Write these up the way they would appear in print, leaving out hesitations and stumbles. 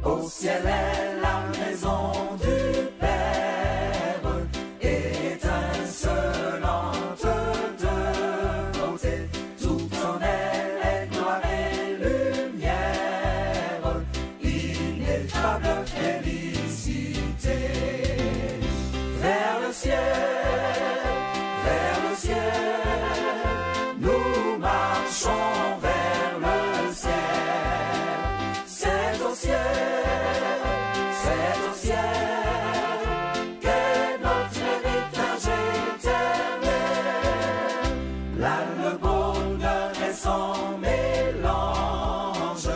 Au ciel est la maison du Père, étincelante de beauté. Tout en elle est gloire et lumière, ineffable félicité. Vers le ciel, nous marchons vers le ciel. C'est au ciel qu'est notre héritage éternel. Là le bonheur est sans mélange,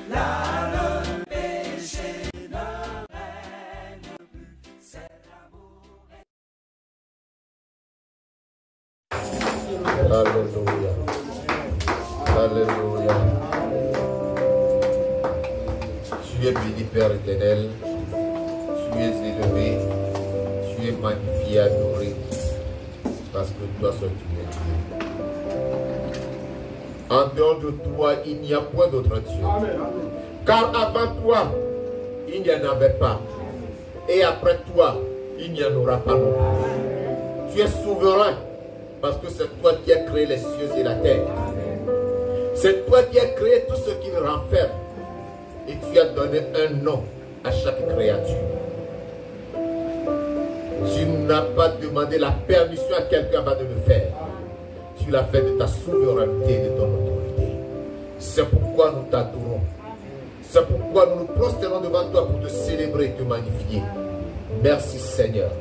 là le péché ne règne plus, c'est l'amour. Alléluia. Alléluia. Tu es béni, Père éternel. Tu es élevé. Tu es magnifié, adoré. Parce que toi seul tu es Dieu. En dehors de toi, il n'y a point d'autre Dieu. Car avant toi, il n'y en avait pas. Et après toi, il n'y en aura pas non plus. Tu es souverain. Parce que c'est toi qui as créé les cieux et la terre. C'est toi qui as créé tout ce qui nous renferme. Et tu as donné un nom à chaque créature. Tu n'as pas demandé la permission à quelqu'un avant de le faire. Tu l'as fait de ta souveraineté et de ton autorité. C'est pourquoi nous t'adorons. C'est pourquoi nous nous prosternons devant toi pour te célébrer et te magnifier. Merci Seigneur.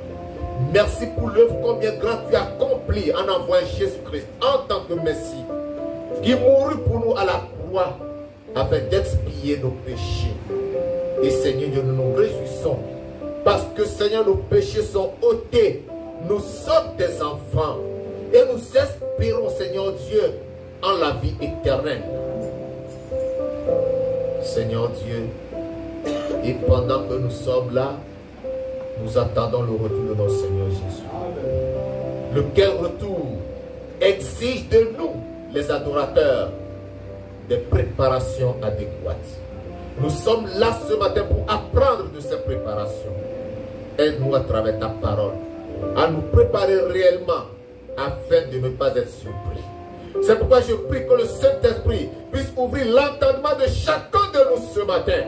Merci pour l'œuvre combien grande tu as accompli en envoyant Jésus-Christ en tant que Messie, qui mourut pour nous à la croix afin d'expier nos péchés. Et Seigneur, nous nous réjouissons parce que Seigneur, nos péchés sont ôtés. Nous sommes tes enfants et nous espérons, Seigneur Dieu, en la vie éternelle. Seigneur Dieu, et pendant que nous sommes là, nous attendons le retour de notre Seigneur Jésus. Lequel retour exige de nous, les adorateurs, des préparations adéquates. Nous sommes là ce matin pour apprendre de ces préparations. Aide-nous à travers ta parole, à nous préparer réellement afin de ne pas être surpris. C'est pourquoi je prie que le Saint-Esprit puisse ouvrir l'entendement de chacun de nous ce matin,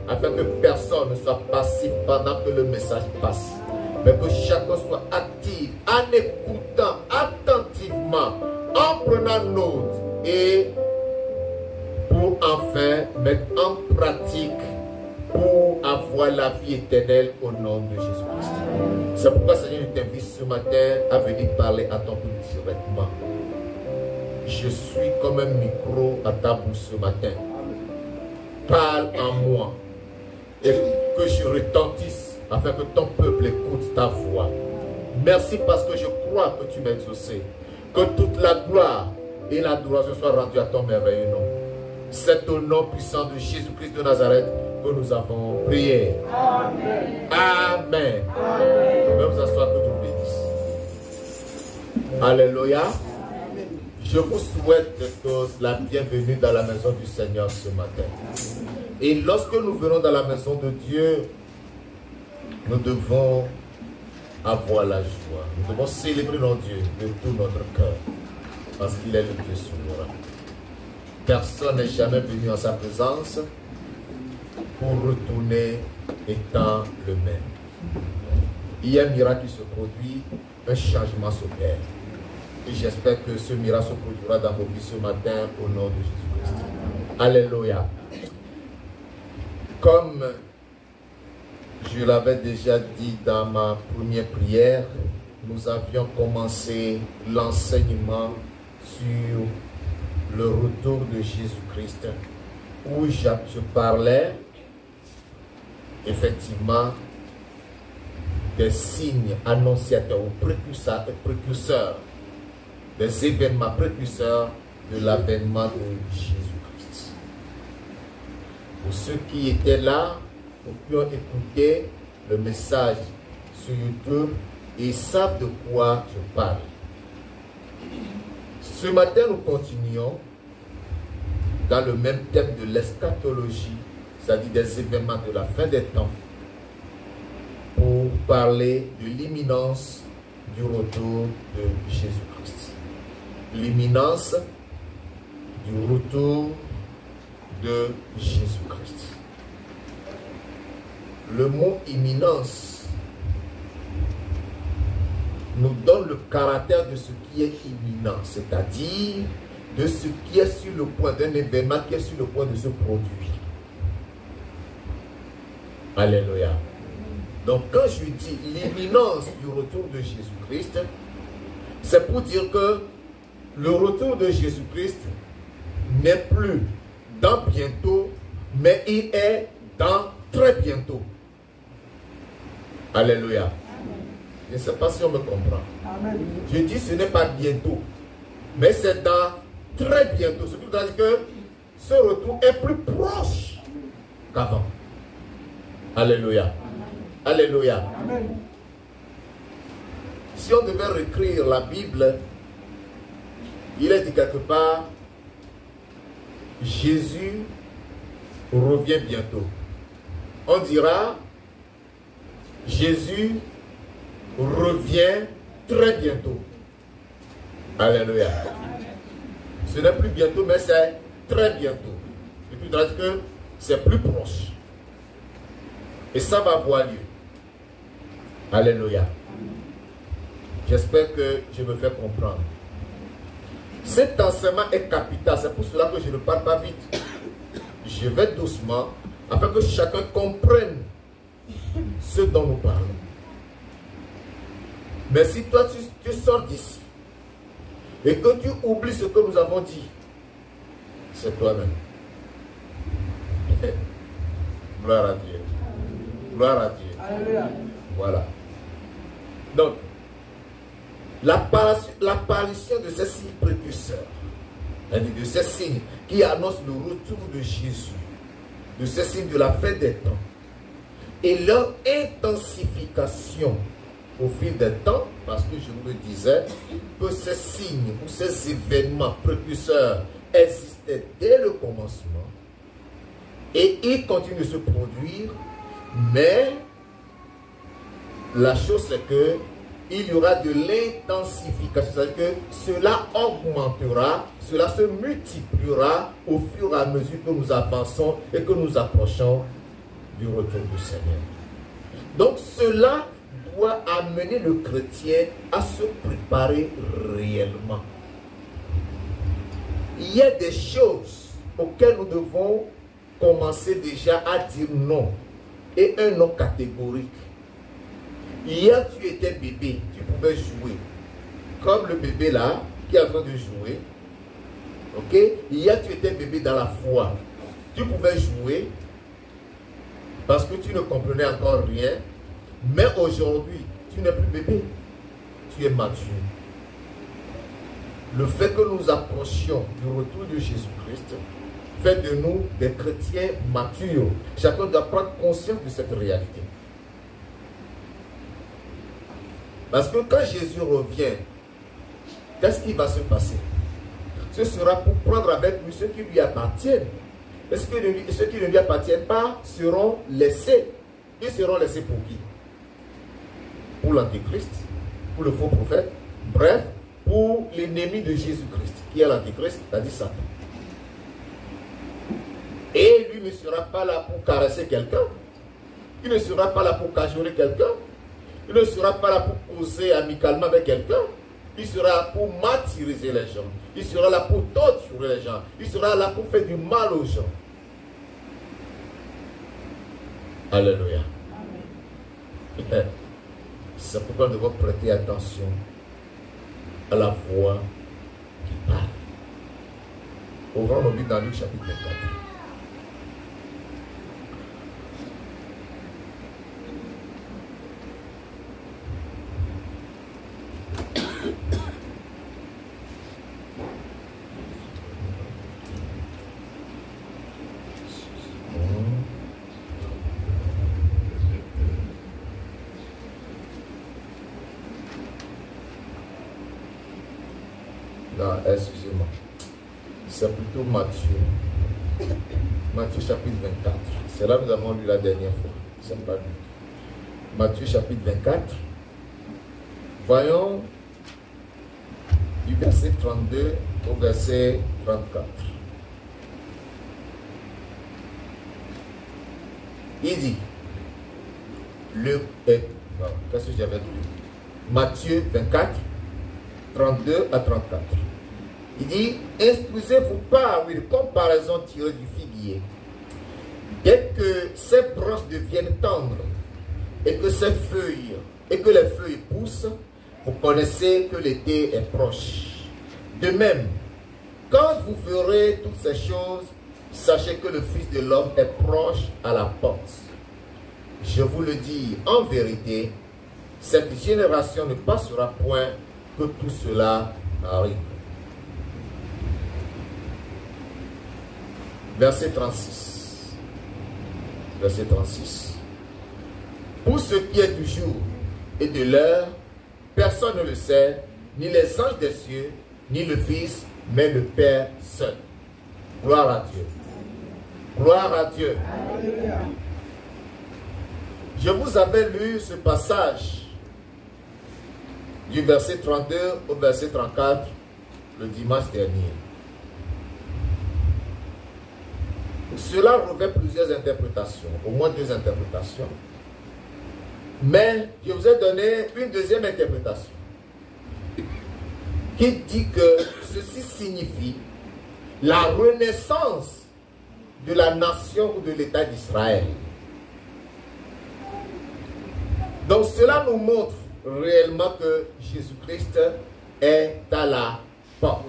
afin que personne ne soit passif pendant que le message passe, mais que chacun soit actif en écoutant attentivement, en prenant note et pour enfin mettre en pratique pour avoir la vie éternelle au nom de Jésus-Christ. C'est pourquoi Seigneur, je t'invite ce matin à venir parler à ton public directement. Je suis comme un micro à ta bouche ce matin. Parle en moi et que je retentisse afin que ton peuple écoute ta voix. Merci parce que je crois que tu m'as exaucé. Que toute la gloire et l'adoration soient rendues à ton merveilleux nom. C'est au nom puissant de Jésus-Christ de Nazareth que nous avons prié. Amen. Amen. Amen. Vous asseoir, que Dieu vous bénisse. Alléluia. Je vous souhaite tous la bienvenue dans la maison du Seigneur ce matin. Et lorsque nous venons dans la maison de Dieu, nous devons avoir la joie. Nous devons célébrer notre Dieu de tout notre cœur. Parce qu'il est le Dieu souverain. Personne n'est jamais venu en sa présence pour retourner étant le même. Il y a un miracle qui se produit, un changement s'opère. Et j'espère que ce miracle se produira dans vos vies ce matin au nom de Jésus-Christ. Alléluia. Comme je l'avais déjà dit dans ma première prière, nous avions commencé l'enseignement sur le retour de Jésus-Christ, où je parlais effectivement des signes annonciateurs ou précurseurs, des événements précurseurs de l'avènement de Jésus-Christ. Pour ceux qui étaient là, qui ont écouté le message sur YouTube, ils savent de quoi je parle. Ce matin, nous continuons dans le même thème de l'eschatologie, c'est-à-dire des événements de la fin des temps, pour parler de l'imminence du retour de Jésus-Christ. L'imminence du retour de Jésus-Christ. Le mot imminence nous donne le caractère de ce qui est imminent, c'est-à-dire de ce qui est sur le point d'un événement qui est sur le point de se produire. Alléluia. Donc quand je dis l'imminence du retour de Jésus-Christ, c'est pour dire que le retour de Jésus-Christ n'est plus dans bientôt, mais il est dans très bientôt. Alléluia. Je ne sais pas si on me comprend. Amen. Je dis ce n'est pas bientôt, mais c'est dans très bientôt. Ce qui veut dire que ce retour est plus proche qu'avant. Alléluia. Alléluia. Amen. Si on devait réécrire la Bible, il est dit quelque part, Jésus revient bientôt. On dira, Jésus revient très bientôt. Alléluia. Ce n'est plus bientôt, mais c'est très bientôt. Et puis, que c'est plus proche. Et ça va avoir lieu. Alléluia. J'espère que je me fais comprendre. Cet enseignement est capital. C'est pour cela que je ne parle pas vite. Je vais doucement, afin que chacun comprenne ce dont nous parlons. Mais si toi tu sors d'ici et que tu oublies ce que nous avons dit, c'est toi-même. Gloire à Dieu. Gloire à Dieu. Alléluia. Voilà. Donc, l'apparition de ces signes précurseurs, de ces signes qui annoncent le retour de Jésus, de ces signes de la fin des temps, et leur intensification au fil des temps, parce que je vous le disais, que ces signes ou ces événements précurseurs existaient dès le commencement, et ils continuent de se produire, mais la chose c'est que il y aura de l'intensification, c'est-à-dire que cela augmentera, cela se multipliera au fur et à mesure que nous avançons et que nous approchons du retour du Seigneur. Donc cela doit amener le chrétien à se préparer réellement. Il y a des choses auxquelles nous devons commencer déjà à dire non, et un non catégorique. Hier, tu étais bébé, tu pouvais jouer. Comme le bébé là, qui est en train de jouer. Ok? Hier, tu étais bébé dans la foi. Tu pouvais jouer parce que tu ne comprenais encore rien. Mais aujourd'hui, tu n'es plus bébé. Tu es mature. Le fait que nous approchions du retour de Jésus-Christ fait de nous des chrétiens matures. Chacun doit prendre conscience de cette réalité. Parce que quand Jésus revient, qu'est-ce qui va se passer? Ce sera pour prendre avec lui ceux qui lui appartiennent. Et ceux qui ne lui appartiennent pas seront laissés. Ils seront laissés pour qui? Pour l'Antéchrist, pour le faux prophète, bref, pour l'ennemi de Jésus-Christ, qui est l'Antéchrist, c'est-à-dire Satan. Et lui ne sera pas là pour caresser quelqu'un. Il ne sera pas là pour cajoler quelqu'un. Il ne sera pas là pour causer amicalement avec quelqu'un. Il sera là pour martyriser les gens. Il sera là pour torturer les gens. Il sera là pour faire du mal aux gens. Alléluia. C'est pourquoi nous devons prêter attention à la voix qui parle. Ouvrons nos Bibles dans Luc chapitre 24. Excusez-moi, c'est plutôt Matthieu. Matthieu chapitre 24. C'est là que nous avons lu la dernière fois. C'est pas lu. Matthieu chapitre 24. Voyons du verset 32 au verset 34. Il dit, qu'est-ce que j'avais dit? Matthieu 24, 32 à 34. Il dit, instruisez-vous pas une comparaison tirée du figuier. Dès que ses branches deviennent tendres et que les feuilles poussent, vous connaissez que l'été est proche. De même, quand vous ferez toutes ces choses, sachez que le Fils de l'homme est proche à la porte. Je vous le dis en vérité, cette génération ne passera point que tout cela arrive. Verset 36. Verset 36. Pour ce qui est du jour et de l'heure, personne ne le sait, ni les anges des cieux, ni le Fils, mais le Père seul. Gloire à Dieu. Gloire à Dieu. Alléluia. Je vous avais lu ce passage du verset 32 au verset 34 le dimanche dernier. Cela revêt plusieurs interprétations, au moins 2 interprétations. Mais je vous ai donné une deuxième interprétation qui dit que ceci signifie la renaissance de la nation ou de l'État d'Israël. Donc cela nous montre réellement que Jésus-Christ est à la porte.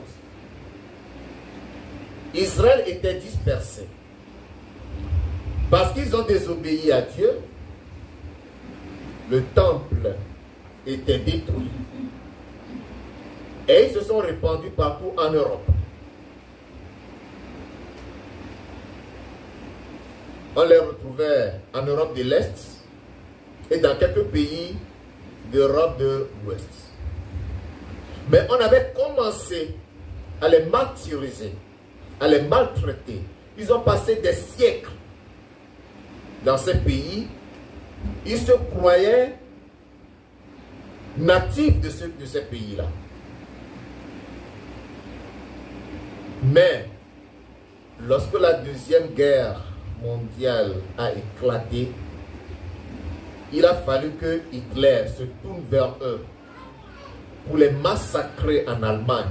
Israël était dispersé parce qu'ils ont désobéi à Dieu. Le temple était détruit et ils se sont répandus partout en Europe. On les retrouvait en Europe de l'Est et dans quelques pays d'Europe de l'Ouest. Mais on avait commencé à les martyriser, à les maltraiter. Ils ont passé des siècles dans ces pays. Ils se croyaient natifs de ces pays-là. Mais lorsque la Deuxième Guerre mondiale a éclaté, il a fallu que Hitler se tourne vers eux pour les massacrer en Allemagne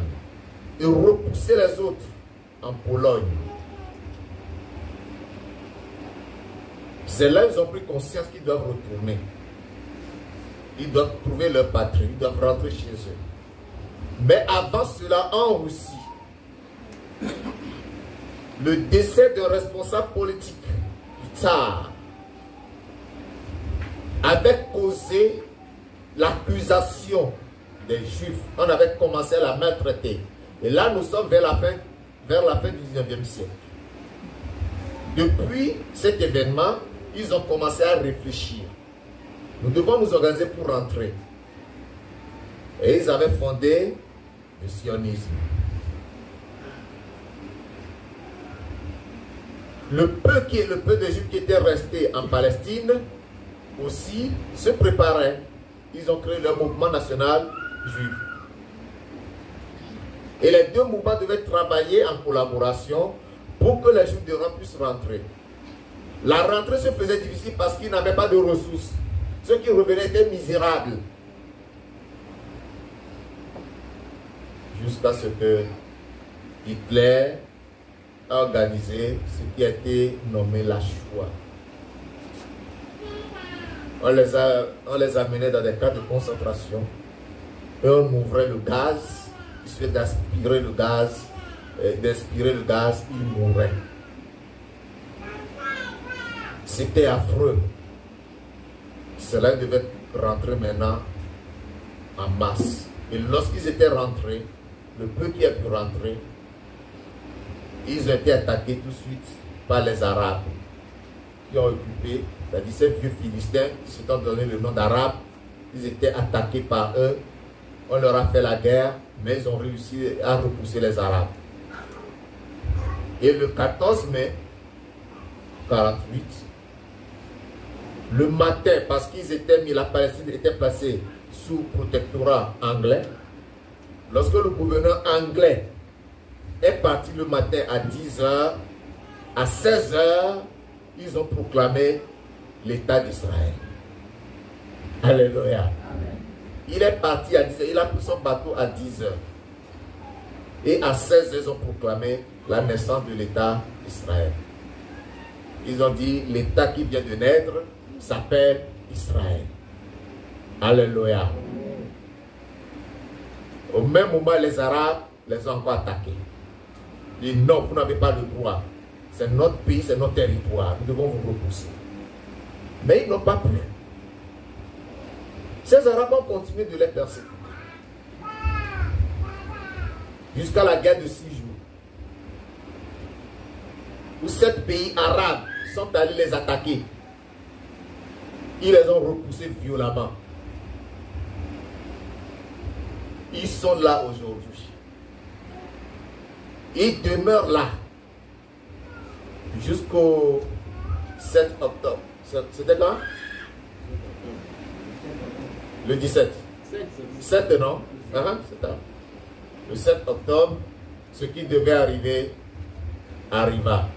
et repousser les autres en Pologne. C'est là qu'ils ont pris conscience qu'ils doivent retourner. Ils doivent trouver leur patrie, ils doivent rentrer chez eux. Mais avant cela, en Russie, le décès d'un responsable politique, du tsar, avait causé l'accusation des Juifs. On avait commencé à la maltraiter. Et là, nous sommes vers la fin du 19e siècle. Depuis cet événement, ils ont commencé à réfléchir. Nous devons nous organiser pour rentrer. Et ils avaient fondé le sionisme. Le peu de Juifs qui étaient restés en Palestine aussi se préparaient. Ils ont créé leur mouvement national juif. Et les deux mouvements devaient travailler en collaboration pour que les Juifs d'Europe puissent rentrer. La rentrée se faisait difficile parce qu'ils n'avaient pas de ressources. Ceux qui revenaient étaient misérables. Jusqu'à ce que Hitler a organisé ce qui a été nommé la Shoah. On les amenait dans des camps de concentration et on ouvrait le gaz. Il suffisait d'aspirer le gaz, ils mouraient. C'était affreux. Cela devait rentrer maintenant en masse. Et lorsqu'ils étaient rentrés, le peu qui a pu rentrer, ils ont été attaqués tout de suite par les Arabes qui ont occupé, c'est-à-dire ces vieux Philistins qui se sont donné le nom d'Arabes. Ils étaient attaqués par eux. On leur a fait la guerre, mais ils ont réussi à repousser les Arabes. Et le 14 mai 48. Le matin, parce qu'ils étaient mis, la Palestine était placée sous protectorat anglais. Lorsque le gouverneur anglais est parti le matin à 10 h, à 16 h, ils ont proclamé l'État d'Israël. Alléluia. Il est parti à 10 h, il a pris son bateau à 10 h. Et à 16 h, ils ont proclamé la naissance de l'État d'Israël. Ils ont dit, l'État qui vient de naître s'appelle Israël. Alléluia. Au même moment, les Arabes les ont encore attaqués. Ils disent, non, vous n'avez pas le droit. C'est notre pays, c'est notre territoire. Nous devons vous repousser. Mais ils n'ont pas pu. Ces Arabes ont continué de les persécuter. Jusqu'à la guerre de 6 jours. Où 7 pays arabes sont allés les attaquer. Ils les ont repoussés violemment. Ils sont là aujourd'hui. Ils demeurent là. Jusqu'au 7 octobre. C'était quand? Le 17. 7 non? C'est ça. Le 7 octobre, ce qui devait arriver arriva.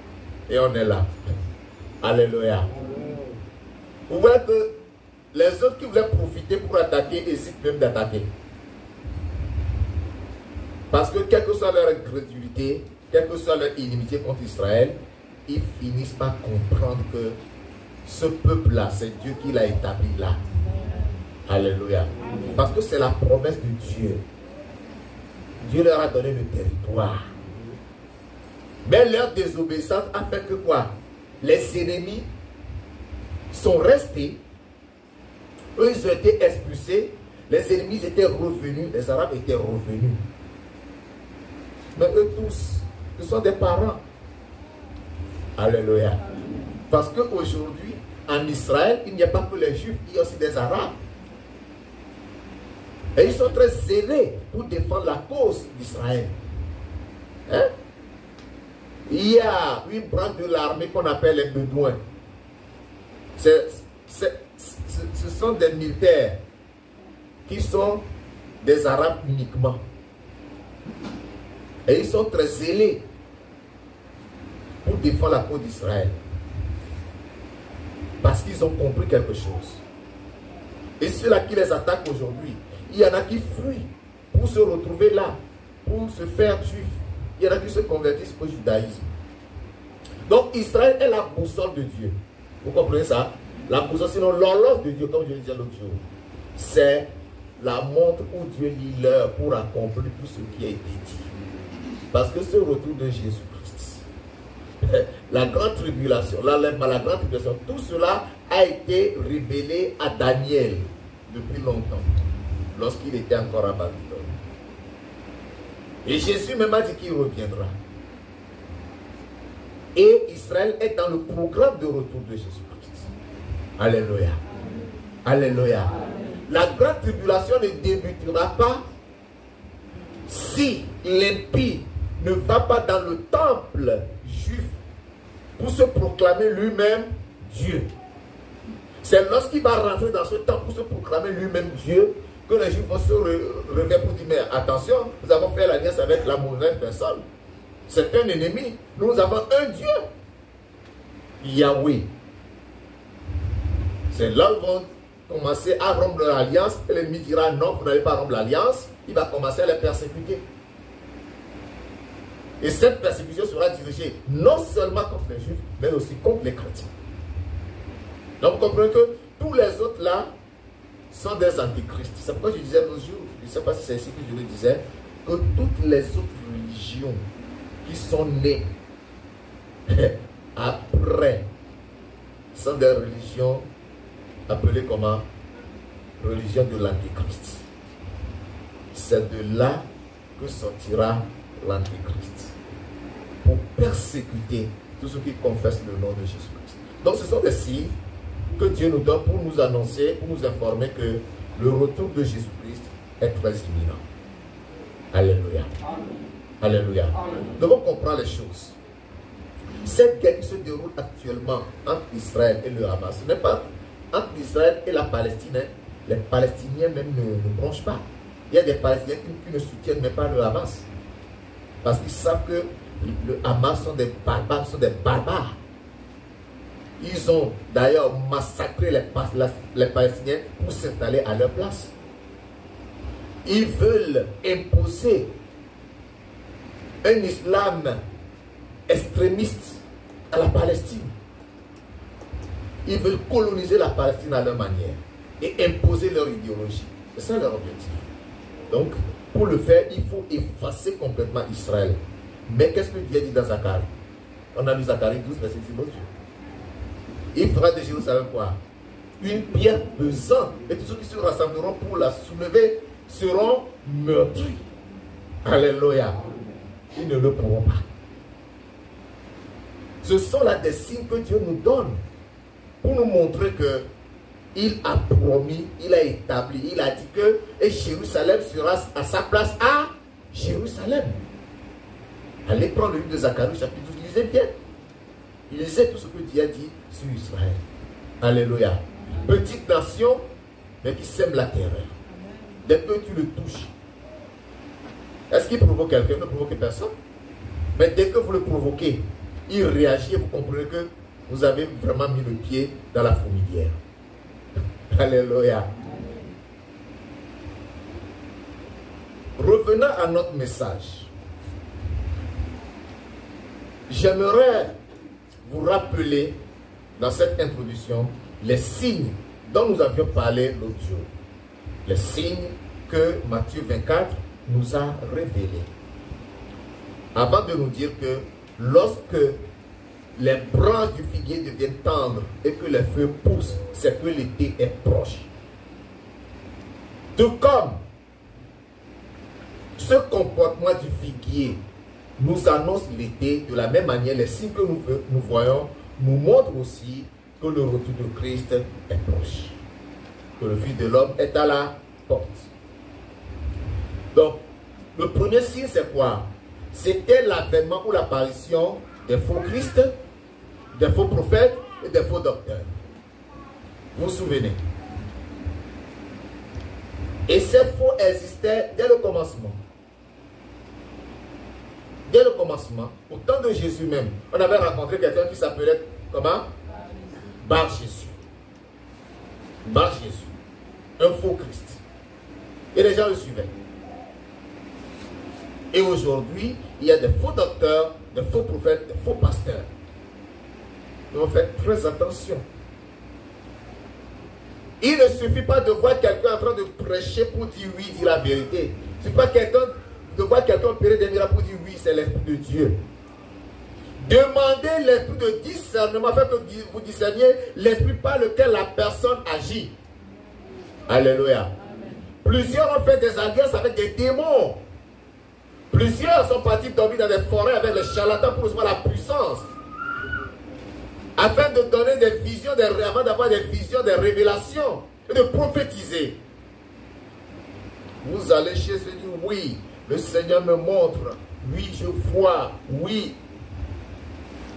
Et on est là. Alléluia. Vous voyez que les autres qui voulaient profiter pour attaquer hésitent même d'attaquer. Parce que quelle que soit leur incrédulité, quelle que soit leur inimitié contre Israël, ils finissent par comprendre que ce peuple-là, c'est Dieu qui l'a établi là. Alléluia. Parce que c'est la promesse de Dieu. Dieu leur a donné le territoire. Mais leur désobéissance a fait que quoi? Les ennemis sont restés. Eux, ils ont été expulsés. Les ennemis étaient revenus. Les Arabes étaient revenus. Mais eux tous, ils sont des parents. Alléluia. Parce qu'aujourd'hui, en Israël, il n'y a pas que les Juifs, il y a aussi des Arabes. Et ils sont très zélés pour défendre la cause d'Israël. Hein? Il y a une branche de l'armée qu'on appelle les Bédouins. Ce sont des militaires qui sont des Arabes uniquement. Et ils sont très zélés pour défendre la cause d'Israël. Parce qu'ils ont compris quelque chose. Et ceux-là qui les attaquent aujourd'hui, il y en a qui fuient pour se retrouver là, pour se faire juifs. Il y en a qui se convertissent au judaïsme. Donc Israël est la boussole de Dieu. Vous comprenez ça? La boussole, sinon l'horloge de Dieu, comme je le disais l'autre jour, c'est la montre où Dieu lit l'heure pour accomplir tout ce qui a été dit. Parce que ce retour de Jésus-Christ, la grande tribulation, la grande tribulation, tout cela a été révélé à Daniel depuis longtemps, lorsqu'il était encore à Babylone. Et Jésus même a dit qu'il reviendra. Et Israël est dans le programme de retour de Jésus-Christ. Alléluia. Alléluia. La grande tribulation ne débutera pas si l'impie ne va pas dans le temple juif pour se proclamer lui-même Dieu. C'est lorsqu'il va rentrer dans ce temple pour se proclamer lui-même Dieu que les Juifs vont se réveiller pour dire, mais attention, nous avons fait l'alliance avec la mauvaise personne. C'est un ennemi. Nous avons un Dieu. Yahweh. C'est là où ils vont commencer à rompre l'alliance. Et l'ennemi dira, non, vous n'allez pas rompre l'alliance. Il va commencer à les persécuter. Et cette persécution sera dirigée non seulement contre les Juifs, mais aussi contre les chrétiens. Donc vous comprenez que tous les autres là sont des antichrists. C'est pourquoi je disais l'autre jour, je ne sais pas si c'est ici que je le disais, que toutes les autres religions qui sont nées après sont des religions appelées comment? Religion de l'antichrist. C'est de là que sortira l'antichrist pour persécuter tous ceux qui confessent le nom de Jésus-Christ. Donc ce sont des signes que Dieu nous donne pour nous annoncer, pour nous informer que le retour de Jésus-Christ est très imminent. Alléluia. Alléluia. Nous devons comprendre les choses. Cette guerre qui se déroule actuellement entre Israël et le Hamas, ce n'est pas entre Israël et la Palestine. Hein. Les Palestiniens même ne bronchent pas. Il y a des Palestiniens qui ne soutiennent même pas le Hamas. Parce qu'ils savent que le Hamas sont des barbares. Ils ont d'ailleurs massacré les Palestiniens pour s'installer à leur place. Ils veulent imposer un islam extrémiste à la Palestine. Ils veulent coloniser la Palestine à leur manière et imposer leur idéologie. C'est ça leur objectif. Donc, pour le faire, il faut effacer complètement Israël. Mais qu'est-ce que Dieu dit dans Zacharie? On a lu Zacharie 12, verset 19. Il fera de Jérusalem quoi? Une pierre pesante. Et tous ceux qui se rassembleront pour la soulever seront meurtris. Alléluia. Ils ne le pourront pas. Ce sont là des signes que Dieu nous donne pour nous montrer que il a promis, il a établi, il a dit que et Jérusalem sera à sa place à Jérusalem. Allez prendre le livre de Zacharie, chapitre 12, lisez bien. Lisez tout ce que Dieu a dit sur Israël. Alléluia. Petite nation, mais qui sème la terreur. Dès que tu le touches, est-ce qu'il provoque quelqu'un? Ne provoque personne. Mais dès que vous le provoquez, il réagit et vous comprenez que vous avez vraiment mis le pied dans la fourmilière. Alléluia. Revenons à notre message. J'aimerais vous rappeler dans cette introduction les signes dont nous avions parlé l'autre jour. Les signes que Matthieu 24 nous a révélés. Avant de nous dire que lorsque les branches du figuier deviennent tendres et que les feuilles poussent, c'est que l'été est proche. Tout comme ce comportement du figuier nous annonce l'été, de la même manière, les signes que nous voyons nous montrent aussi que le retour de Christ est proche. Que le Fils de l'homme est à la porte. Donc, le premier signe, c'est quoi? C'était l'avènement ou l'apparition des faux Christ, des faux prophètes et des faux docteurs. Vous vous souvenez? Et ces faux existaient dès le commencement. Dès le commencement, au temps de Jésus même, on avait rencontré quelqu'un qui s'appelait comment? Bar Jésus. Bar Jésus. Un faux Christ. Et les gens le suivaient. Et aujourd'hui, il y a des faux docteurs, des faux prophètes, des faux pasteurs. Donc faites très attention. Il ne suffit pas de voir quelqu'un en train de prêcher pour dire oui, dire la vérité. Il ne suffit pas de voir quelqu'un opérer des miracles pour dire oui, c'est l'Esprit de Dieu. Demandez l'esprit de discernement, afin que vous discerniez l'esprit par lequel la personne agit. Alléluia. Plusieurs ont fait des alliances avec des démons. Plusieurs sont partis dormir dans des forêts avec les charlatans pour recevoir la puissance. Afin de donner des visions, avant d'avoir des visions, des révélations et de prophétiser. Vous allez chez eux et dire oui, le Seigneur me montre, oui, je vois, oui.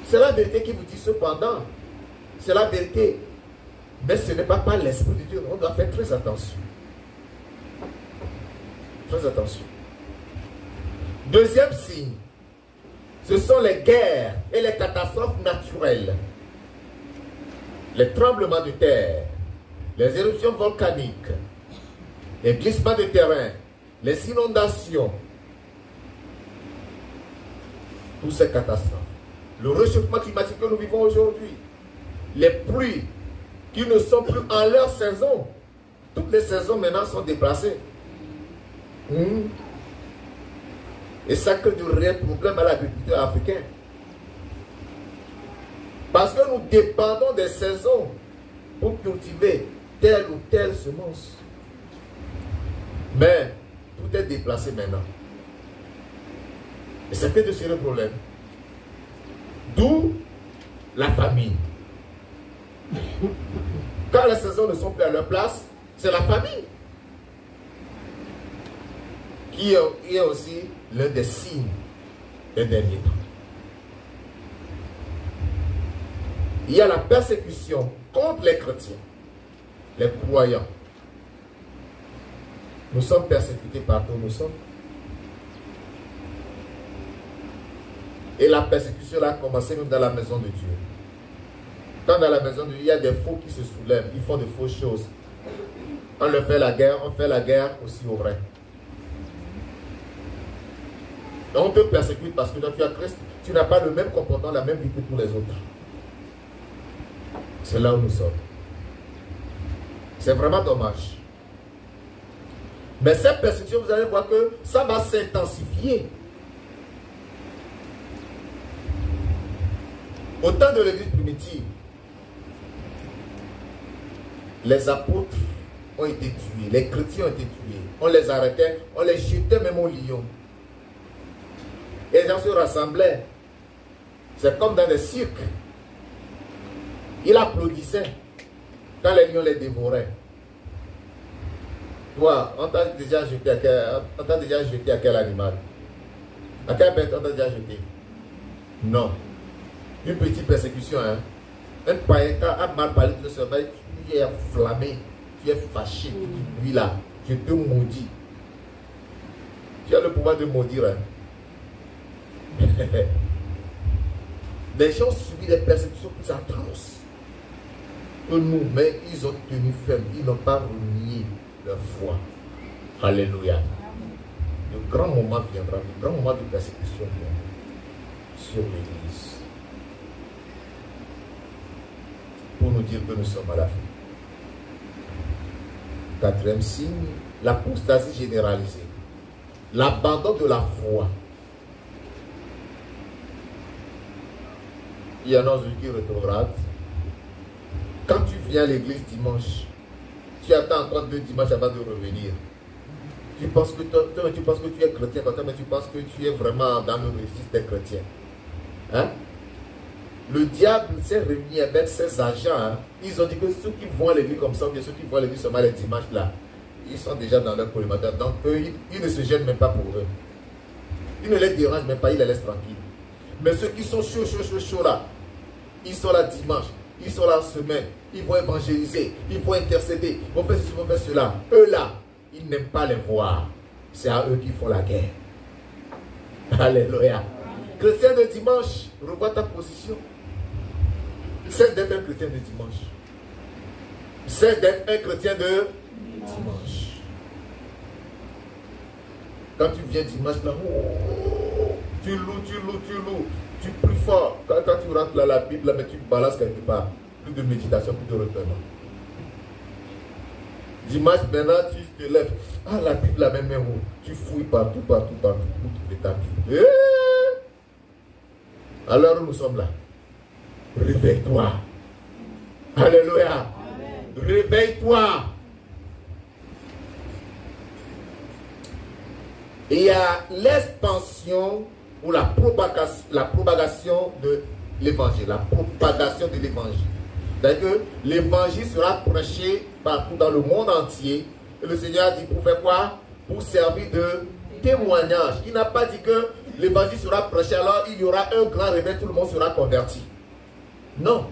C'est la vérité qui vous dit cependant. C'est la vérité. Mais ce n'est pas par l'Esprit de Dieu. On doit faire très attention. Très attention. Deuxième signe, ce sont les guerres et les catastrophes naturelles. Les tremblements de terre, les éruptions volcaniques, les glissements de terrain, les inondations, toutes ces catastrophes. Le réchauffement climatique que nous vivons aujourd'hui, les pluies qui ne sont plus en leur saison. Toutes les saisons maintenant sont déplacées. Et ça crée de réels problèmes à l'agriculteur africain. Parce que nous dépendons des saisons pour cultiver telle ou telle semence. Mais tout est déplacé maintenant. Et ça crée de sérieux problèmes. D'où la famine. Quand les saisons ne sont plus à leur place, c'est la famine qui est aussi l'un des signes des derniers temps. Il y a la persécution contre les chrétiens, les croyants. Nous sommes persécutés partout où nous sommes. Et la persécution a commencé même dans la maison de Dieu. Quand dans la maison de Dieu, il y a des faux qui se soulèvent, ils font de fausses choses. On leur fait la guerre aussi au vrai. On te persécute parce que toi tu as Christ, tu n'as pas le même comportement, la même vie que tous les autres. C'est là où nous sommes. C'est vraiment dommage. Mais cette persécution, vous allez voir que ça va s'intensifier. Au temps de l'église primitive, les apôtres ont été tués, les chrétiens ont été tués. On les arrêtait, on les jetait même au lion. Et les gens se rassemblaient. C'est comme dans des cirques. Ils applaudissaient quand les lions les dévoraient. Toi, on t'a déjà jeté à quel animal? À quelle bête on t'a déjà jeté? Non. Une petite persécution, hein. Un païen qui a mal parlé de ce sommeil, tu es enflammé, tu es fâché, tu dis, lui là, je te maudis. Tu as le pouvoir de maudire, hein. Les gens subissent des persécutions plus atroces que nous, mais ils ont tenu ferme, ils n'ont pas renié leur foi. Alléluia. Le grand moment viendra, le grand moment de persécution viendra sur l'Église pour nous dire que nous sommes à la fin. Quatrième signe, l'apostasie généralisée, l'abandon de la foi. Il y en a qui rétrograde. Quand tu viens à l'église dimanche, tu attends encore 2 dimanches avant de revenir. Tu penses que tu es chrétien, mais tu penses que tu es vraiment dans le registre des chrétiens. Hein? Le diable s'est réuni avec ses agents. Hein? Ils ont dit que ceux qui vont à l'église comme ça, ou bien ceux qui vont à l'église seulement les dimanches là, ils sont déjà dans leur collimateur. Donc eux, ils ne se gênent même pas pour eux. Ils ne les dérangent même pas, ils les laissent tranquilles. Mais ceux qui sont chauds là, ils sont là dimanche, ils sont là en semaine, ils vont évangéliser, ils vont intercéder, ils vont faire ceci, ils vont faire cela. Eux là, ils n'aiment pas les voir. C'est à eux qui font la guerre. Alléluia. Chrétien de dimanche, revois ta position. Cesse d'être un chrétien de dimanche. Cesse d'être un chrétien de dimanche. Quand tu viens dimanche là, tu loues. Tu es plus fort. Quand tu rentres là, la Bible, là, mais tu balances quelque part. Plus de méditation, plus de retenant. Dimanche, maintenant, tu te lèves. Ah, la Bible, la même où tu fouilles partout, pour trouver ta Bible. Alors, nous sommes là. Réveille-toi. Alléluia. Réveille-toi. Il y a l'expansion ou la propagation de l'évangile. La propagation de l'évangile. C'est-à-dire que l'évangile sera prêché partout dans le monde entier. Et le Seigneur a dit pour faire quoi? Pour servir de témoignage. Il n'a pas dit que l'évangile sera prêché, alors il y aura un grand réveil, tout le monde sera converti. Non.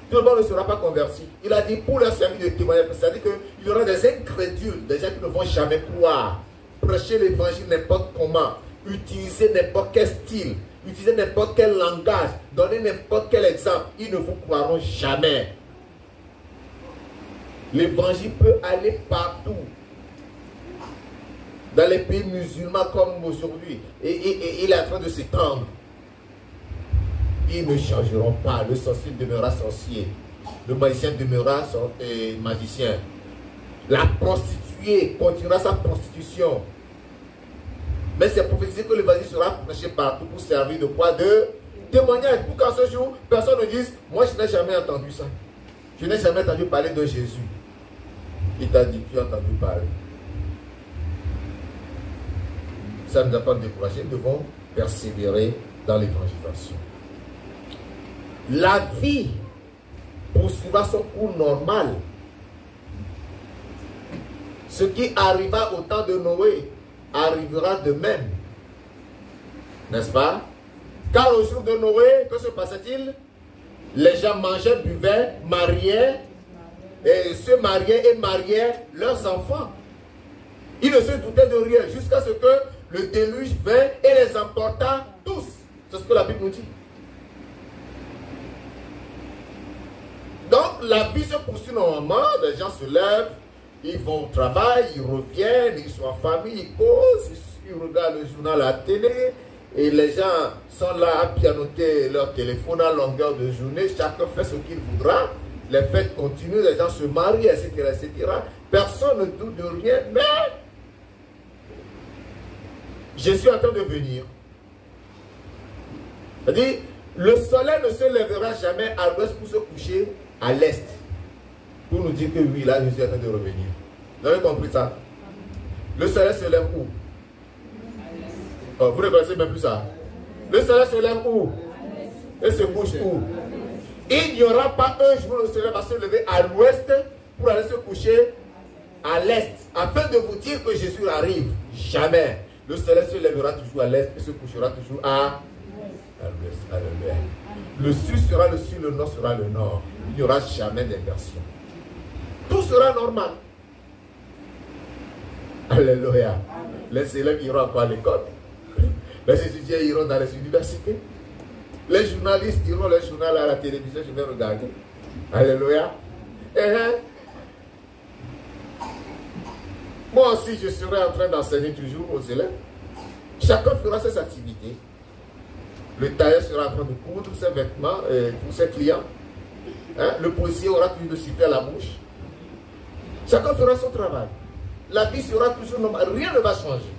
Tout le monde ne sera pas converti. Il a dit pour leur servir de témoignage. C'est-à-dire qu'il y aura des incrédules, des gens qui ne vont jamais croire. Prêcher l'évangile n'importe comment. Utiliser n'importe quel style. Utiliser n'importe quel langage. Donner n'importe quel exemple. Ils ne vous croiront jamais. L'évangile peut aller partout. Dans les pays musulmans comme aujourd'hui. Et il est en train de s'étendre. Ils ne changeront pas. Le sorcier demeurera sorcier. Le magicien demeurera magicien. La prostituée continuera sa prostitution. Mais c'est prophétisé que l'évangile sera prêché partout pour servir de quoi? De témoignage. Pour qu'en ce jour, personne ne dise, moi je n'ai jamais entendu ça. Je n'ai jamais entendu parler de Jésus. Il t'a dit, tu as entendu parler. Ça ne nous a pas découragé. Nous devons persévérer dans l'évangélisation. La vie poursuivra son cours normal. Ce qui arriva au temps de Noé arrivera de même. N'est-ce pas? Car au jour de Noé, que se passait-il? Les gens mangeaient, buvaient, mariaient, et se mariaient et mariaient leurs enfants. Ils ne se doutaient de rien jusqu'à ce que le déluge vint et les emporta tous. C'est ce que la Bible nous dit. Donc la vie se poursuit normalement, les gens se lèvent, ils vont au travail, ils reviennent, ils sont en famille, ils causent, ils regardent le journal à la télé, et les gens sont là à pianoter leur téléphone à longueur de journée, chacun fait ce qu'il voudra, les fêtes continuent, les gens se marient, etc., etc. Personne ne doute de rien, mais je suis en train de venir. C'est-à-dire, le soleil ne se lèvera jamais à l'ouest pour se coucher à l'est. Pour nous dire que oui, là, je suis en train de revenir. Vous avez compris ça? Le soleil se lève où? Oh, vous ne connaissez même plus ça. Le soleil se lève où? Et se couche où? Il n'y aura pas un jour où le soleil va se lever à l'ouest pour aller se coucher à l'est. Afin de vous dire que Jésus arrive. Jamais. Le soleil se lèvera toujours à l'est et se couchera toujours à l'ouest. Alléluia. Le sud sera le sud, le nord sera le nord. Il n'y aura jamais d'inversion. Tout sera normal. Alléluia. Les élèves iront encore à l'école. Les étudiants iront dans les universités. Les journalistes iront le journal à la télévision. Je vais regarder. Alléluia. Moi aussi, je serai en train d'enseigner toujours aux élèves. Chacun fera ses activités. Le tailleur sera en train de coudre ses vêtements pour ses clients. Le policier aura toujours de siffler à la bouche. Chacun fera son travail. La vie sera toujours normale. Rien ne va changer.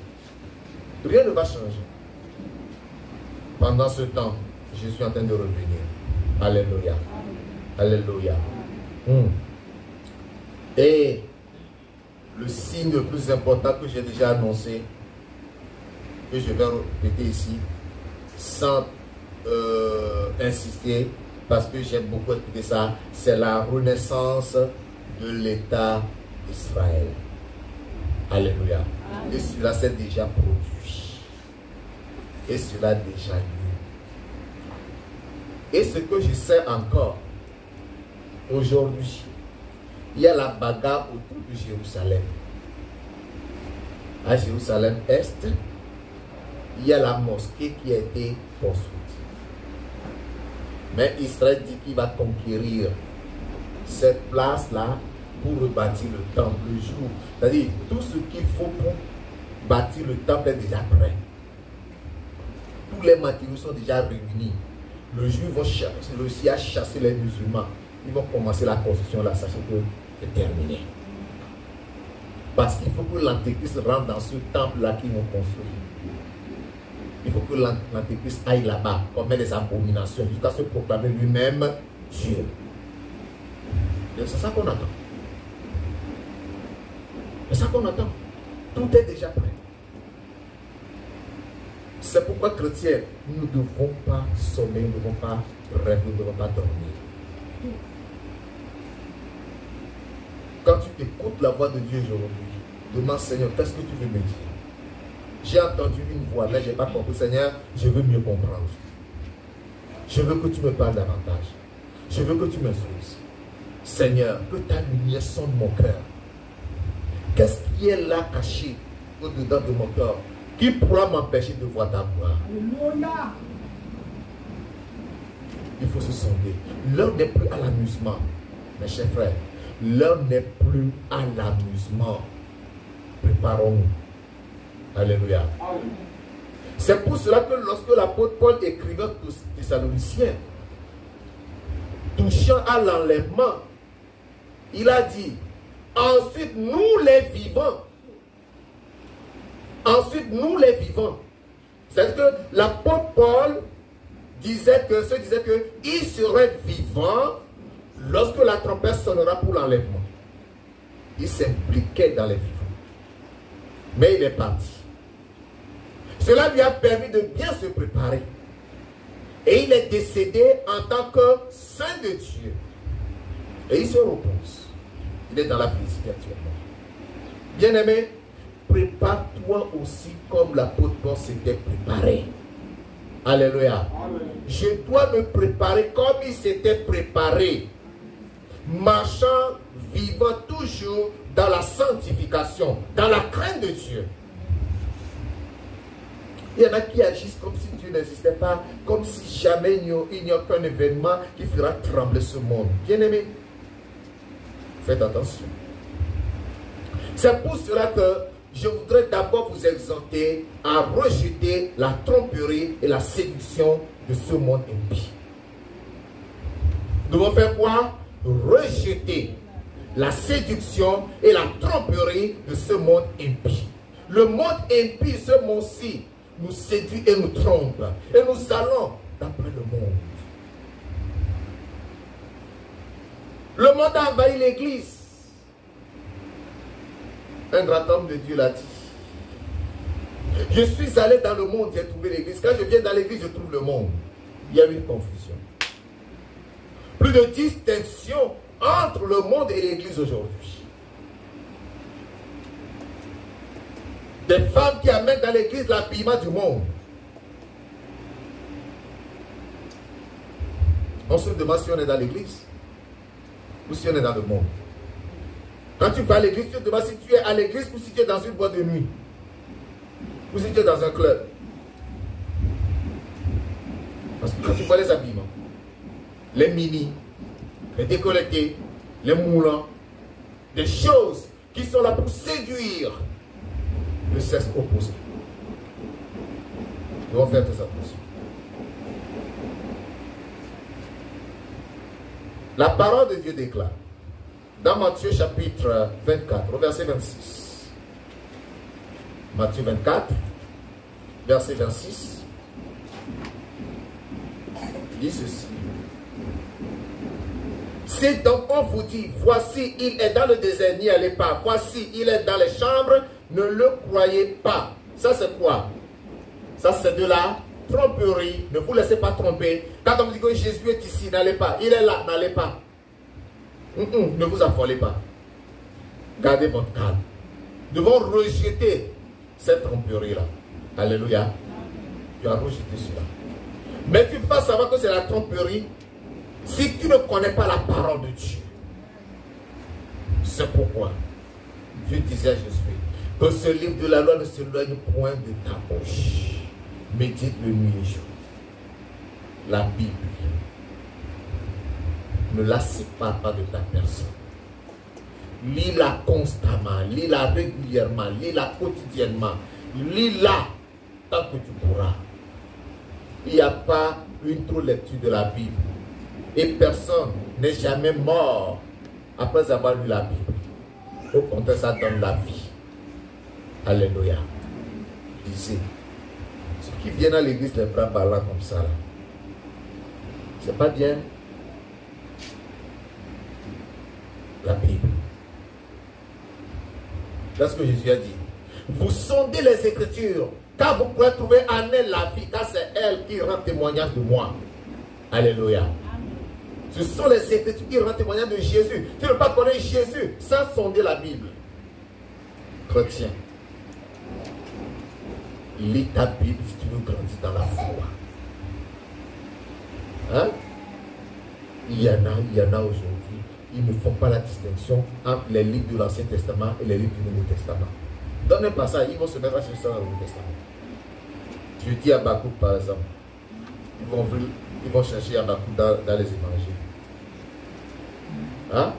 Rien ne va changer. Pendant ce temps, je suis en train de revenir. Alléluia. Alléluia. Et le signe le plus important que j'ai déjà annoncé, que je vais répéter ici, sans insister, parce que j'aime beaucoup expliquer ça, c'est la renaissance de l'État d'Israël. Alléluia. Et cela s'est déjà produit. Et cela a déjà eu. Et ce que je sais encore, aujourd'hui, il y a la bagarre autour de Jérusalem. À Jérusalem-Est, il y a la mosquée qui a été construite. Mais Israël dit qu'il va conquérir cette place-là pour rebâtir le temple le jour. C'est-à-dire, tout ce qu'il faut pour bâtir le temple est déjà prêt. Tous les matériaux sont déjà réunis. Le jour, ils vont réussir à chasser les musulmans. Ils vont commencer la construction là, sachez que c'est terminé. Parce qu'il faut que l'Antéchrist rentre dans ce temple-là qu'ils vont construire. Il faut que l'Antéchrist aille là-bas, commettre des abominations, jusqu'à se proclamer lui-même Dieu. C'est ça qu'on attend. C'est ça qu'on attend. Tout est déjà prêt. C'est pourquoi, chrétiens, nous ne devons pas sommer, nous ne devons pas rêver, nous ne devons pas dormir. Quand tu écoutes la voix de Dieu aujourd'hui, demande, Seigneur, qu'est-ce que tu veux me dire? J'ai entendu une voix, mais je n'ai pas compris. Seigneur, je veux mieux comprendre. Je veux que tu me parles davantage. Je veux que tu m'instruises. Seigneur, que ta lumière sonne mon cœur. Qu'est-ce qui est là caché au-dedans de mon cœur qui pourra m'empêcher de voir ta gloire? Il faut se sonder. L'heure n'est plus à l'amusement. Mes chers frères, l'heure n'est plus à l'amusement. Préparons-nous. Alléluia. C'est pour cela que lorsque l'apôtre Paul écrivait aux Thessaloniciens, touchant à l'enlèvement, il a dit, ensuite nous les vivants. Ensuite nous les vivants. C'est que l'apôtre Paul disait que il serait vivant lorsque la trompette sonnera pour l'enlèvement. Il s'impliquait dans les vivants. Mais il est parti. Cela lui a permis de bien se préparer. Et il est décédé en tant que saint de Dieu. Et il se repose. Il est dans la félicité actuellement. Bien-aimé, prépare-toi aussi comme l'apôtre Paul s'était préparé. Alléluia. Je dois me préparer comme il s'était préparé. Marchant, vivant toujours dans la sanctification, dans la crainte de Dieu. Il y en a qui agissent comme si Dieu n'existait pas, comme si jamais il n'y a aucun événement qui fera trembler ce monde. Bien-aimés, faites attention. C'est pour cela que je voudrais d'abord vous exhorter à rejeter la tromperie et la séduction de ce monde impie. Nous devons faire quoi? Rejeter la séduction et la tromperie de ce monde impie. Le monde impie, ce monde-ci, nous séduit et nous trompe. Et nous allons d'après le monde. Le monde a envahi l'église. Un grand homme de Dieu l'a dit. Je suis allé dans le monde, j'ai trouvé l'église. Quand je viens dans l'église, je trouve le monde. Il y a eu une confusion. Plus de distinction entre le monde et l'église aujourd'hui. Des femmes qui amènent dans l'église l'habillement du monde. On se demande si on est dans l'église ou si on est dans le monde. Quand tu vas à l'église, tu te demandes si tu es à l'église ou si tu es dans une boîte de nuit. Ou si tu es dans un club. Parce que quand tu vois les habillements, les mini, les décolletés, les moulants, des choses qui sont là pour séduire le sexe opposé. Nous devons faire très attention. La parole de Dieu déclare dans Matthieu chapitre 24, au verset 26. Matthieu 24, verset 26. Dit ceci. Si donc on vous dit, voici il est dans le désert, n'y allez pas. Voici il est dans les chambres, ne le croyez pas. Ça c'est quoi? Ça c'est de la tromperie. Ne vous laissez pas tromper. Quand on vous dit que Jésus est ici, n'allez pas. Il est là, n'allez pas. Ne vous affolez pas. Gardez votre calme. Nous devons rejeter cette tromperie-là. Alléluia. Tu as rejeté cela. Mais tu vas savoir que c'est la tromperie si tu ne connais pas la parole de Dieu. C'est pourquoi Dieu disait à Jésus que ce livre de la loi ne s'éloigne point de ta bouche. Médite-le nuit et jour. La Bible. Ne la sépare pas de ta personne. Lis-la constamment, lis-la régulièrement, lis-la quotidiennement. Lis-la tant que tu pourras. Il n'y a pas une trop lecture de la Bible. Et personne n'est jamais mort après avoir lu la Bible. Au contraire, ça donne la vie. Alléluia. Lisez. Ceux qui viennent à l'église les bras ballants comme ça, là, c'est pas bien. La Bible. C'est ce que Jésus a dit. Vous sondez les Écritures, car vous pourrez trouver en elle la vie, car c'est elle qui rend témoignage de moi. Alléluia. Ce sont les Écritures qui rendent témoignage de Jésus. Tu ne peux pas connaître Jésus sans sonder la Bible. Chrétien, lis ta Bible si tu veux grandir dans la foi. Hein? Il y en a aujourd'hui. Ils ne font pas la distinction entre les livres de l'Ancien Testament et les livres du Nouveau Testament. Donnez pas ça, ils vont se mettre à chercher ça dans le Nouveau Testament. Je dis à Habakkuk par exemple, ils vont chercher Habakkuk dans les évangiles. Hein?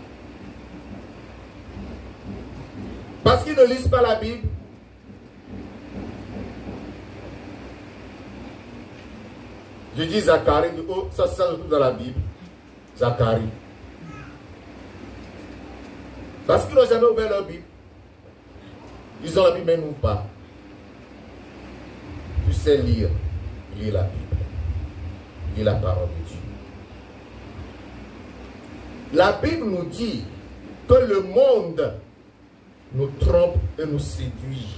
Parce qu'ils ne lisent pas la Bible. Je dis Zacharie, oh, ça se trouve dans la Bible. Zacharie. Parce qu'ils n'ont jamais ouvert leur Bible. Ils ont la Bible, mais nous pas. Tu sais lire. Lis la Bible. Lis la parole de Dieu. La Bible nous dit que le monde nous trompe et nous séduit.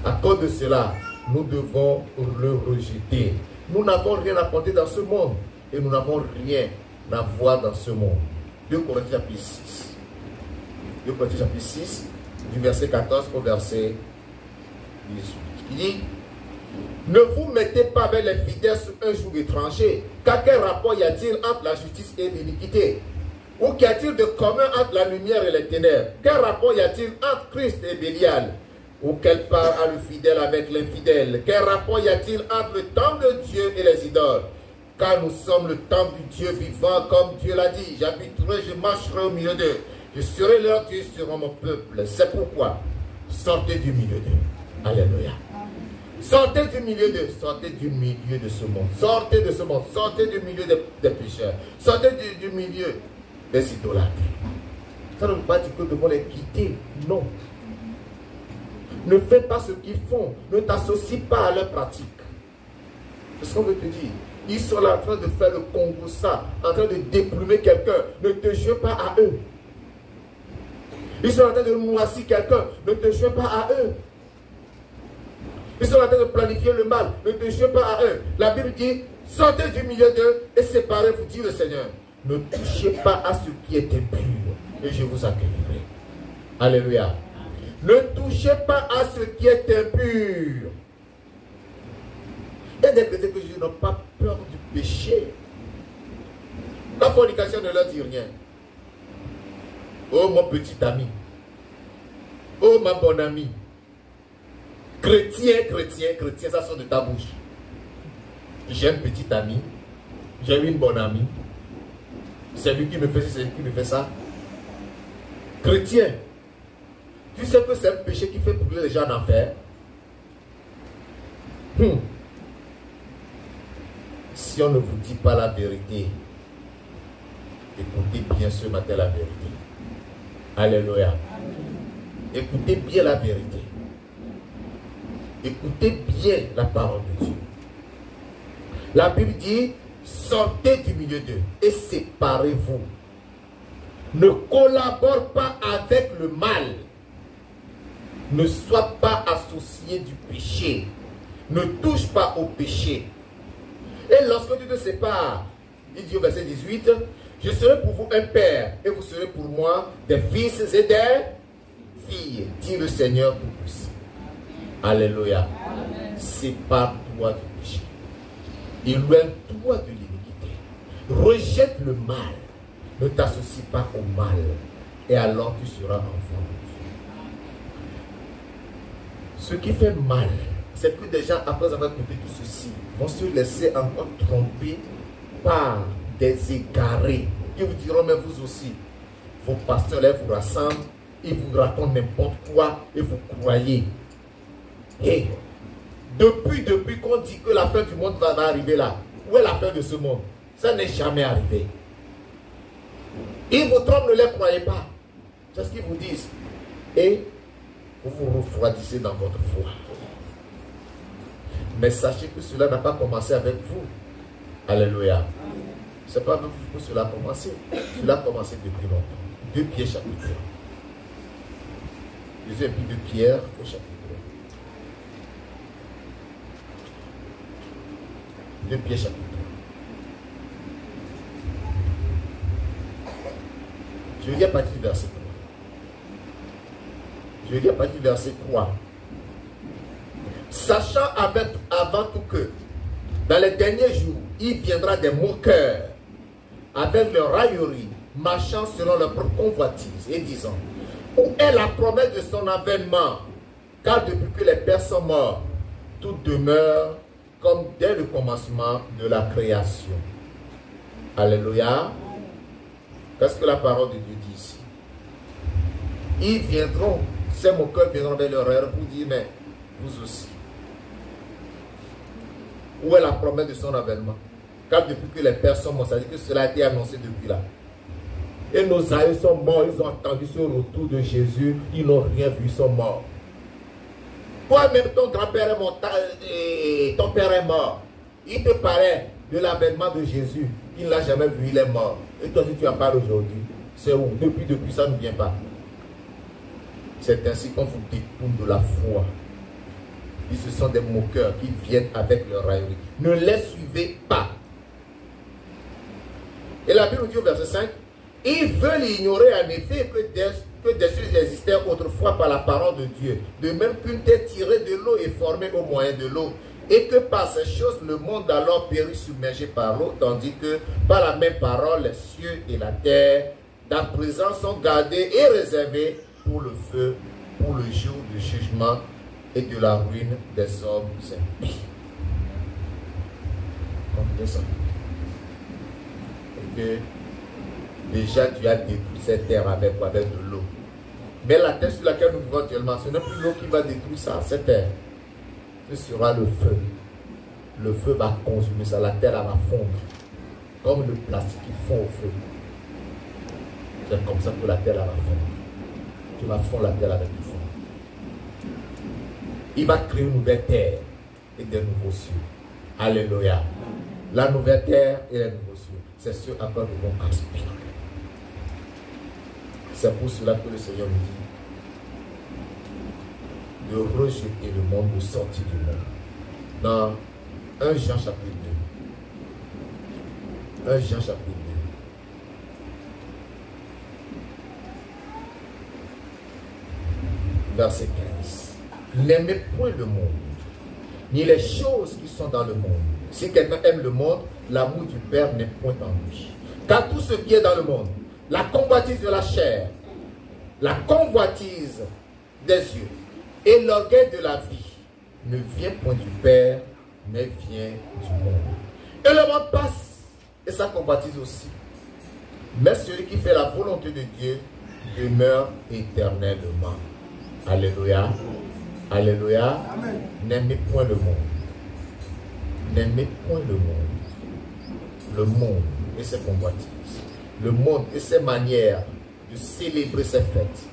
À cause de cela, nous devons le rejeter. Nous n'avons rien à porter dans ce monde. Et nous n'avons rien à voir dans ce monde. 2 Corinthiens chapitre 6. 2 Corinthiens chapitre 6, du verset 14 au verset 18. Il dit, Ne vous mettez pas avec les fidèles sur un joug étranger, car quel rapport y a-t-il entre la justice et l'iniquité? Ou qu'y a-t-il de commun entre la lumière et les ténèbres? Quel rapport y a-t-il entre Christ et Bélial? Ou quelle part a le fidèle avec l'infidèle? Quel rapport y a-t-il entre le temple de Dieu et les idoles? Car nous sommes le temple du Dieu vivant, comme Dieu l'a dit. J'habiterai, je marcherai au milieu d'eux. Je serai leur Dieu, ils seront mon peuple. C'est pourquoi, sortez du milieu d'eux. Alléluia. Sortez du milieu d'eux. Sortez du milieu de ce monde. Sortez de ce monde. Sortez du milieu des pécheurs. Sortez du milieu des idolâtres. Ça ne veut pas dire que nous devons les quitter. Non. Ne fais pas ce qu'ils font. Ne t'associe pas à leur pratique. C'est ce qu'on veut te dire. Ils sont là en train de faire le Congo ça, en train de déplumer quelqu'un. Ne te joins pas à eux. Ils sont en train de moissir quelqu'un. Ne te joins pas à eux. Ils sont en train de planifier le mal. Ne te joins pas à eux. La Bible dit, sortez du milieu d'eux et séparez-vous, dit le Seigneur. Ne touchez pas à ce qui est impur et je vous accueillerai. Alléluia. Ne touchez pas à ce qui est impur. Il y a des chrétiens que je n'ai pas peur du péché. La fornication ne leur dit rien. Oh mon petit ami. Oh ma bonne amie. Chrétien, ça sort de ta bouche. J'ai un petit ami. J'ai une bonne amie. C'est lui qui me fait ça, c'est lui qui me fait ça. Chrétien. Tu sais que c'est un péché qui fait brûler les gens en enfer. Si on ne vous dit pas la vérité, écoutez bien ce matin la vérité. Alléluia. Écoutez bien la vérité. Écoutez bien la parole de Dieu. La Bible dit, sortez du milieu d'eux et séparez-vous. Ne collabore pas avec le mal. Ne sois pas associé du péché. Ne touche pas au péché. Et lorsque tu te sépares, il dit au verset 18, je serai pour vous un père et vous serez pour moi des fils et des filles, dit le Seigneur Tout-Puissant. Alléluia. Sépare-toi du péché. Éloigne-toi de l'iniquité. Rejette le mal. Ne t'associe pas au mal. Et alors tu seras enfant de Dieu. Ce qui fait mal, c'est que des gens, après avoir écouté tout ceci, vont se laisser encore tromper par des égarés. Ils vous diront, mais vous aussi, vos pasteurs là vous rassemblent, ils vous racontent n'importe quoi et vous croyez. Et depuis qu'on dit que la fin du monde va arriver là, où est la fin de ce monde? Ça n'est jamais arrivé. Ils vous trompent, ne les croyez pas. C'est ce qu'ils vous disent. Et vous vous refroidissez dans votre foi. Mais sachez que cela n'a pas commencé avec vous. Alléluia. Ce n'est pas avec vous que cela a commencé. Cela a commencé depuis longtemps. 2 Pierre chapitre 1. Jésus a pris 2 Pierre au chapitre 1. 2 Pierre chapitre 1. Je vais lire à partir du verset 3. Je vais lire à partir du verset 3. Sachant avant tout que dans les derniers jours, il viendra des moqueurs avec leur raillerie, marchant selon leur propre convoitise et disant, où est la promesse de son avènement? Car depuis que les pères sont morts, tout demeure comme dès le commencement de la création. Alléluia. Qu'est-ce que la parole de Dieu dit ici? Ils viendront, ces moqueurs viendront vers leur erreur, vous dire, mais vous aussi. Où est la promesse de son avènement? Car depuis que les pères sont morts, ça dit que cela a été annoncé depuis là. Et nos aïeux sont morts, ils ont entendu ce retour de Jésus, ils n'ont rien vu, ils sont morts. Toi-même, ton grand-père est mort, ton père est mort. Il te paraît de l'avènement de Jésus, il ne l'a jamais vu, il est mort. Et toi, si tu en parles aujourd'hui, c'est où? Depuis ça ne vient pas. C'est ainsi qu'on vous détourne de la foi. Ils se sont des moqueurs qui viennent avec leur raillerie. Ne les suivez pas. Et la Bible dit au verset 5, ils veulent ignorer en effet que des choses existaient autrefois par la parole de Dieu. De même qu'une terre tirée de l'eau est formée au moyen de l'eau. Et que par ces choses, le monde alors périt submergé par l'eau, tandis que par la même parole, les cieux et la terre, d'à présent, sont gardés et réservés pour le feu, pour le jour du jugement et de la ruine des hommes impies. Comprenez ça? Et que déjà tu as détruit cette terre avec de l'eau. Mais la terre sur laquelle nous vivons actuellement, ce n'est plus l'eau qui va détruire ça, cette terre. Ce sera le feu. Le feu va consumer ça, la terre va fondre. Comme le plastique qui fond au feu. C'est comme ça que la terre va fondre. Tu vas fondre la terre avec du feu. Il va créer une nouvelle terre et des nouveaux cieux. Alléluia. La nouvelle terre et les nouveaux cieux, c'est ce à quoi nous devons aspirer. C'est pour cela que le Seigneur nous dit de rejeter le monde, de sortir du monde. Dans 1 Jean chapitre 2. 1 Jean chapitre 2. Verset 15. N'aimez point le monde, ni les choses qui sont dans le monde. Si quelqu'un aime le monde, l'amour du Père n'est point en lui. Car tout ce qui est dans le monde, la convoitise de la chair, la convoitise des yeux et l'orgueil de la vie ne vient point du Père, mais vient du monde. Et le monde passe, et sa convoitise aussi. Mais celui qui fait la volonté de Dieu demeure éternellement. Alléluia. Alléluia. N'aimez point le monde. N'aimez point le monde. Le monde et ses convoitises. Le monde et ses manières de célébrer ses fêtes,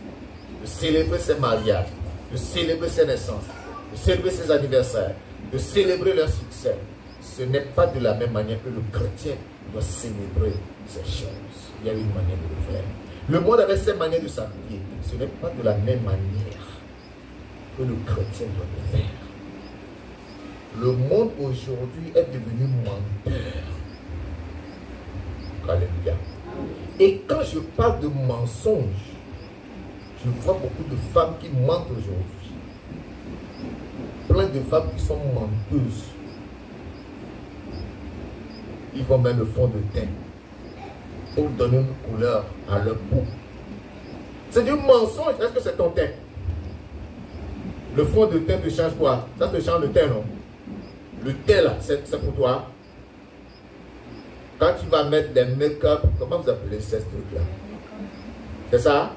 de célébrer ses mariages, de célébrer ses naissances, de célébrer ses anniversaires, de célébrer leur succès. Ce n'est pas de la même manière que le chrétien doit célébrer ces choses. Il y a une manière de le faire. Le monde avait ses manières de s'habiller. Ce n'est pas de la même manière que le chrétien doit le faire. Le monde aujourd'hui est devenu menteur. Alléluia. Et quand je parle de mensonges, je vois beaucoup de femmes qui mentent aujourd'hui. Plein de femmes qui sont menteuses. Ils vont mettre le fond de teint pour donner une couleur à leur peau. C'est du mensonge. Est-ce que c'est ton teint? Le fond de teint te change quoi? Ça te change le teint, non? Le teint là, c'est pour toi. Quand tu vas mettre des make-up, comment vous appelez ces trucs là? C'est ça?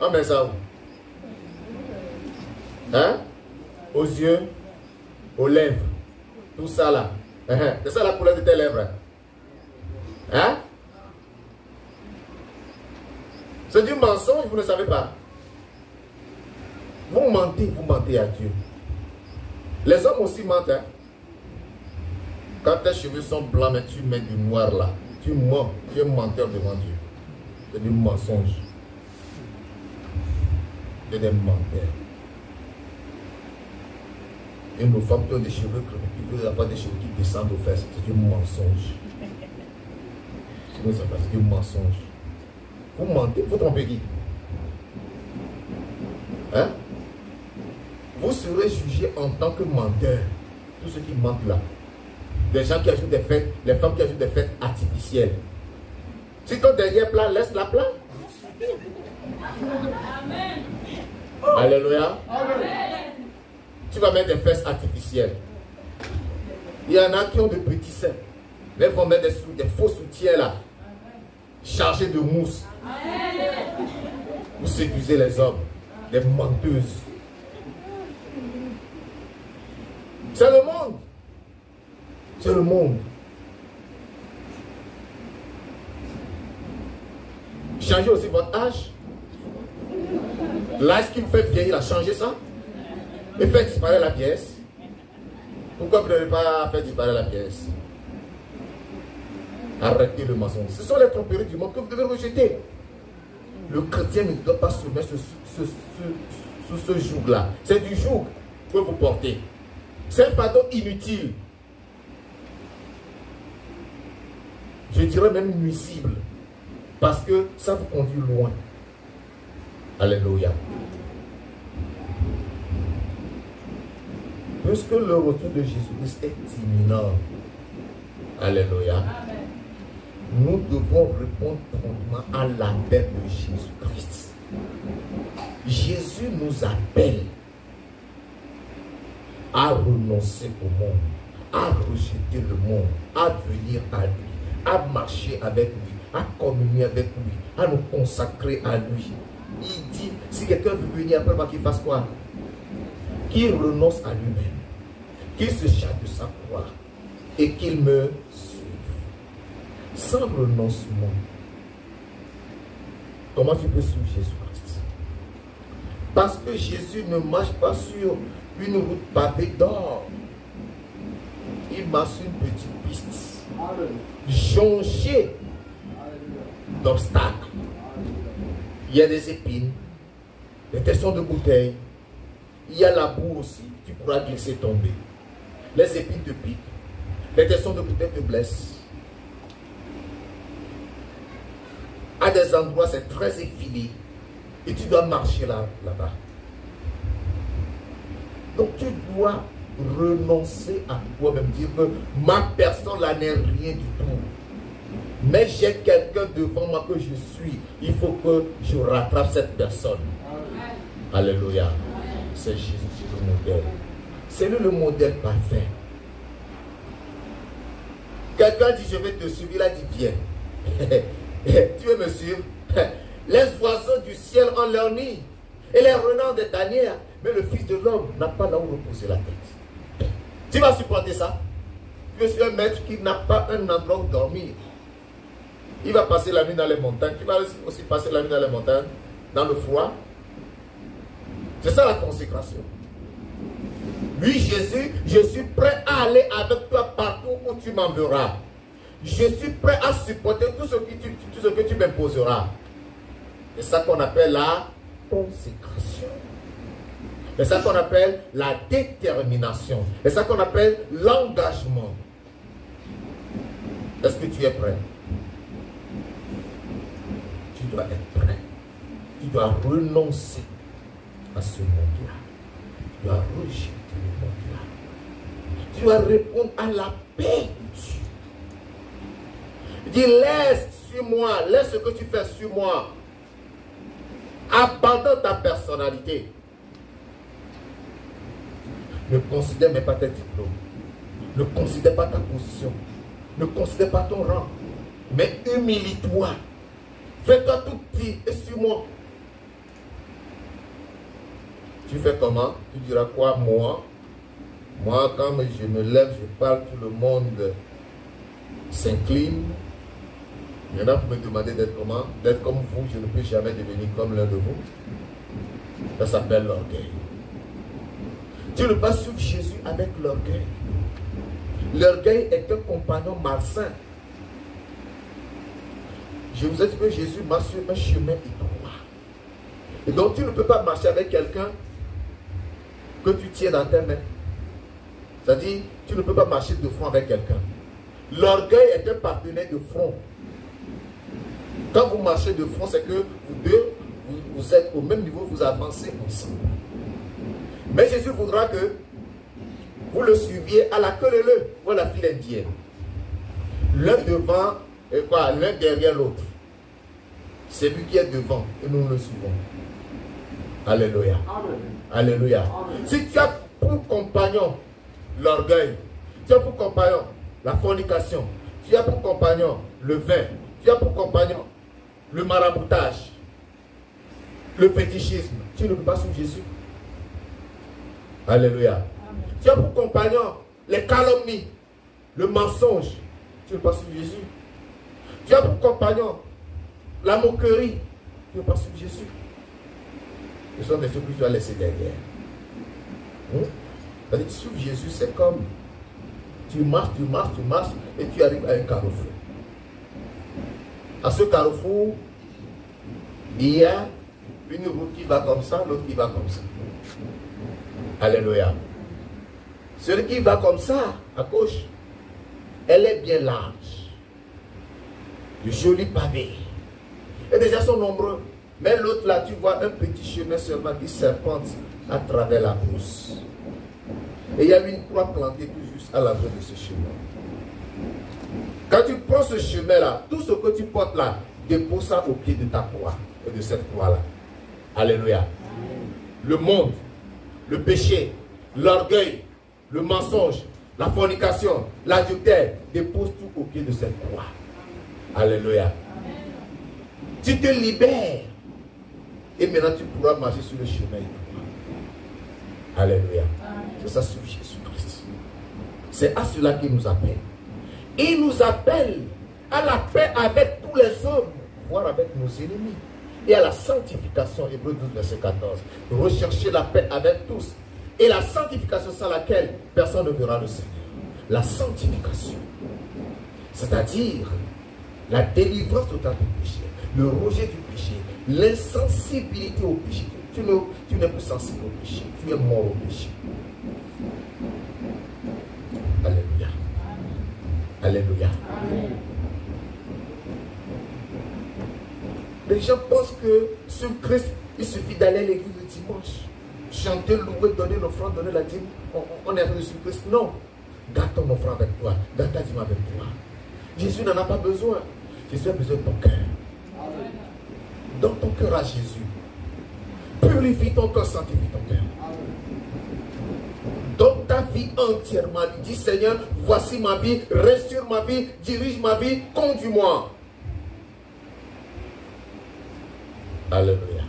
On met ça où? Hein? Aux yeux, aux lèvres, tout ça là. C'est ça la couleur de tes lèvres. Hein? C'est du mensonge, vous ne savez pas. Vous mentez à Dieu. Les hommes aussi mentent. Hein? Quand tes cheveux sont blancs, mais tu mets du noir là, tu mens, tu es menteur devant Dieu. C'est du mensonge. C'est des menteurs. Et nos femmes qui ont des cheveux crépus, qui veulent avoir des cheveux qui descendent aux fesses, c'est du mensonge. C'est du mensonge. Vous mentez, vous trompez qui? Hein? Vous serez jugé en tant que menteur. Tous ceux qui mentent là. Des gens qui ajoutent des fêtes, les femmes qui ajoutent des fêtes artificielles. Si ton derrière plat, laisse-la plat. Amen. Alléluia. Amen. Tu vas mettre des fesses artificielles. Il y en a qui ont de petits seins. Mais ils vont mettre des faux soutiens là. Chargés de mousse. Vous séduisez les hommes. Des menteuses. C'est le monde. C'est le monde. Changez aussi votre âge. L'âge qui vous fait vieillir, il a changé ça. Et fait disparaître la pièce. Pourquoi vous n'avez pas fait disparaître la pièce? Arrêtez le mensonge. Ce sont les tromperies du monde que vous devez rejeter. Le chrétien ne doit pas se mettre sous ce joug-là. C'est du joug que vous portez. C'est un fardeau inutile. Je dirais même nuisible. Parce que ça vous conduit loin. Alléluia. Peu puisque le retour de Jésus-Christ est imminent. Alléluia. Amen. Nous devons répondre promptement à l'appel de Jésus-Christ. Jésus nous appelle à renoncer au monde, à rejeter le monde, à venir à lui, à marcher avec lui, à communier avec lui, à nous consacrer à lui. Il dit, si quelqu'un veut venir après moi, qu'il fasse quoi? Qu'il renonce à lui-même, qu'il se charge de sa croix et qu'il me suive. Sans renoncement, comment tu peux suivre Jésus-Christ? Parce que Jésus ne marche pas sur une route pavée d'or. Il marche sur une petite piste, jonchée d'obstacles. Il y a des épines, des tessons de bouteilles. Il y a la boue aussi, tu pourras glisser, tomber. Les épines te piquent, les tessons de bouteilles te blessent. À des endroits, c'est très effilé et tu dois marcher là-bas. Donc tu dois renoncer à toi-même, dire que ma personne là n'est rien du tout. Mais j'ai quelqu'un devant moi que je suis. Il faut que je rattrape cette personne. Alléluia. C'est Jésus, c'est le modèle. C'est lui le modèle parfait. Quelqu'un dit je vais te suivre, il a dit viens. Tu veux me suivre? Les oiseaux du ciel ont leur nid et les renards des tanières, mais le Fils de l'homme n'a pas là où reposer la tête. Tu vas supporter ça? Je suis un maître qui n'a pas un endroit où dormir. Il va passer la nuit dans les montagnes. Tu vas aussi passer la nuit dans les montagnes, dans le froid. C'est ça la consécration. Oui, Jésus, je suis prêt à aller avec toi partout où tu m'enverras. Je suis prêt à supporter tout ce que tu m'imposeras. C'est ça qu'on appelle la consécration. C'est ça qu'on appelle la détermination. C'est ça qu'on appelle l'engagement. Est-ce que tu es prêt? Tu dois être prêt. Tu dois renoncer à ce monde-là. Tu dois rejeter le monde-là. Tu dois répondre à la paix de Dieu. Dis, laisse sur moi, laisse ce que tu fais sur moi. Abandonne ta personnalité. Ne considère même pas tes diplômes. Ne considère pas ta position. Ne considère pas ton rang. Mais humilie-toi. Fais-toi tout petit et suis-moi. Tu fais comment? Tu diras quoi? Moi, quand je me lève, je parle, tout le monde s'incline. Il y en a pour me demander d'être comment? D'être comme vous, je ne peux jamais devenir comme l'un de vous. Ça s'appelle l'orgueil. Tu ne peux pas suivre Jésus avec l'orgueil. L'orgueil est un compagnon malsain. Je vous ai dit que Jésus marche sur un chemin étroit. Et donc tu ne peux pas marcher avec quelqu'un que tu tiens dans tes mains. C'est-à-dire, tu ne peux pas marcher de front avec quelqu'un. L'orgueil est un partenaire de front. Quand vous marchez de front, c'est que vous deux, vous êtes au même niveau, vous avancez ensemble. Mais Jésus voudra que vous le suiviez à la queue leu ou à la file indienne. L'un devant et quoi, l'un derrière l'autre. C'est lui qui est devant et nous le suivons. Alléluia. Amen. Alléluia. Amen. Si tu as pour compagnon l'orgueil, tu as pour compagnon la fornication, tu as pour compagnon le vin, tu as pour compagnon le maraboutage, le fétichisme, tu ne peux pas suivre Jésus. Alléluia. Amen. Tu as pour compagnon les calomnies, le mensonge, tu ne peux pas suivre Jésus. Tu as pour compagnon la moquerie, tu ne peux pas suivre Jésus. Ce sont des choses que tu dois laisser derrière. Suivre Jésus, c'est comme tu marches et tu arrives à un carrefour. À ce carrefour, il y a une route qui va comme ça, l'autre qui va comme ça. Alléluia. Celui qui va comme ça, à gauche, elle est bien large. De jolis pavés. Et déjà sont nombreux. Mais l'autre là, tu vois un petit chemin seulement qui serpente à travers la brousse. Et il y avait une croix plantée tout juste à l'entrée de ce chemin. Quand tu prends ce chemin-là, tout ce que tu portes là, dépose ça au pied de ta croix et de cette croix-là. Alléluia. Le monde, le péché, l'orgueil, le mensonge, la fornication, l'adultère, dépose tout au pied de cette croix. Alléluia. Tu te libères. Et maintenant tu pourras marcher sur le chemin. Alléluia. C'est ça sur Jésus-Christ. C'est à cela qu'il nous appelle. Il nous appelle à la paix avec tous les hommes, voire avec nos ennemis. Et à la sanctification, Hébreux 12, verset 14. Rechercher la paix avec tous. Et la sanctification sans laquelle personne ne verra le Seigneur. La sanctification. C'est-à-dire la délivrance totale du péché, le rejet du péché, l'insensibilité au péché. Tu n'es plus sensible au péché, tu es mort au péché. Alléluia. Alléluia. Amen. Les gens pensent que sur Christ, il suffit d'aller à l'église le dimanche, chanter, louer, donner l'offrande, donner la dîme. On est arrivé sur Christ. Non. Garde ton offrande avec toi, garde ta dîme avec toi. Jésus n'en a pas besoin. Jésus a besoin de ton cœur. Donne ton cœur à Jésus. Purifie ton cœur, sanctifie ton cœur. Donne ta vie entièrement. Dis Seigneur, voici ma vie, restaure ma vie, dirige ma vie, conduis-moi. Alléluia.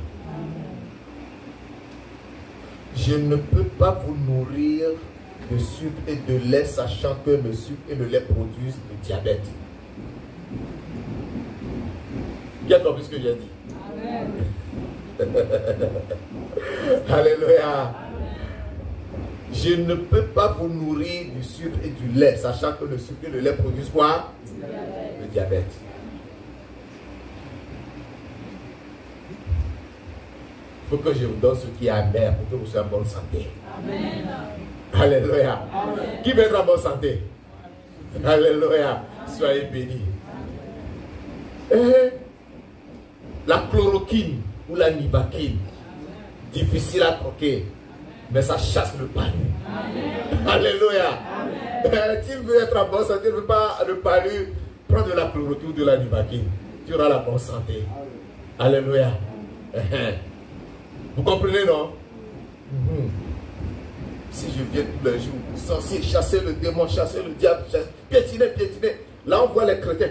Je ne peux pas vous nourrir de sucre et de lait, sachant que le sucre et le lait produisent le diabète. Qui a compris ce que j'ai dit? Amen. Alléluia. Amen. Je ne peux pas vous nourrir du sucre et du lait, sachant que le sucre et le lait produisent quoi? Le diabète. Il faut que je vous donne ce qui est amer pour que vous soyez en bonne santé. Amen. Alléluia. Amen. Qui veut être en bonne santé? Amen. Alléluia. Soyez bénis. La chloroquine ou la nivaquine, difficile à troquer, mais ça chasse le palu. Amen. Alléluia. Amen. Tu veux être en bonne santé, tu ne veux pas le palu, prends de la chloroquine ou de la nivaquine. Tu auras la bonne santé. Alléluia. Vous comprenez, non? Si je viens tous les jours, censé chasser le démon, chasser le diable, piétiner, piétiner. Là, on voit les chrétiens.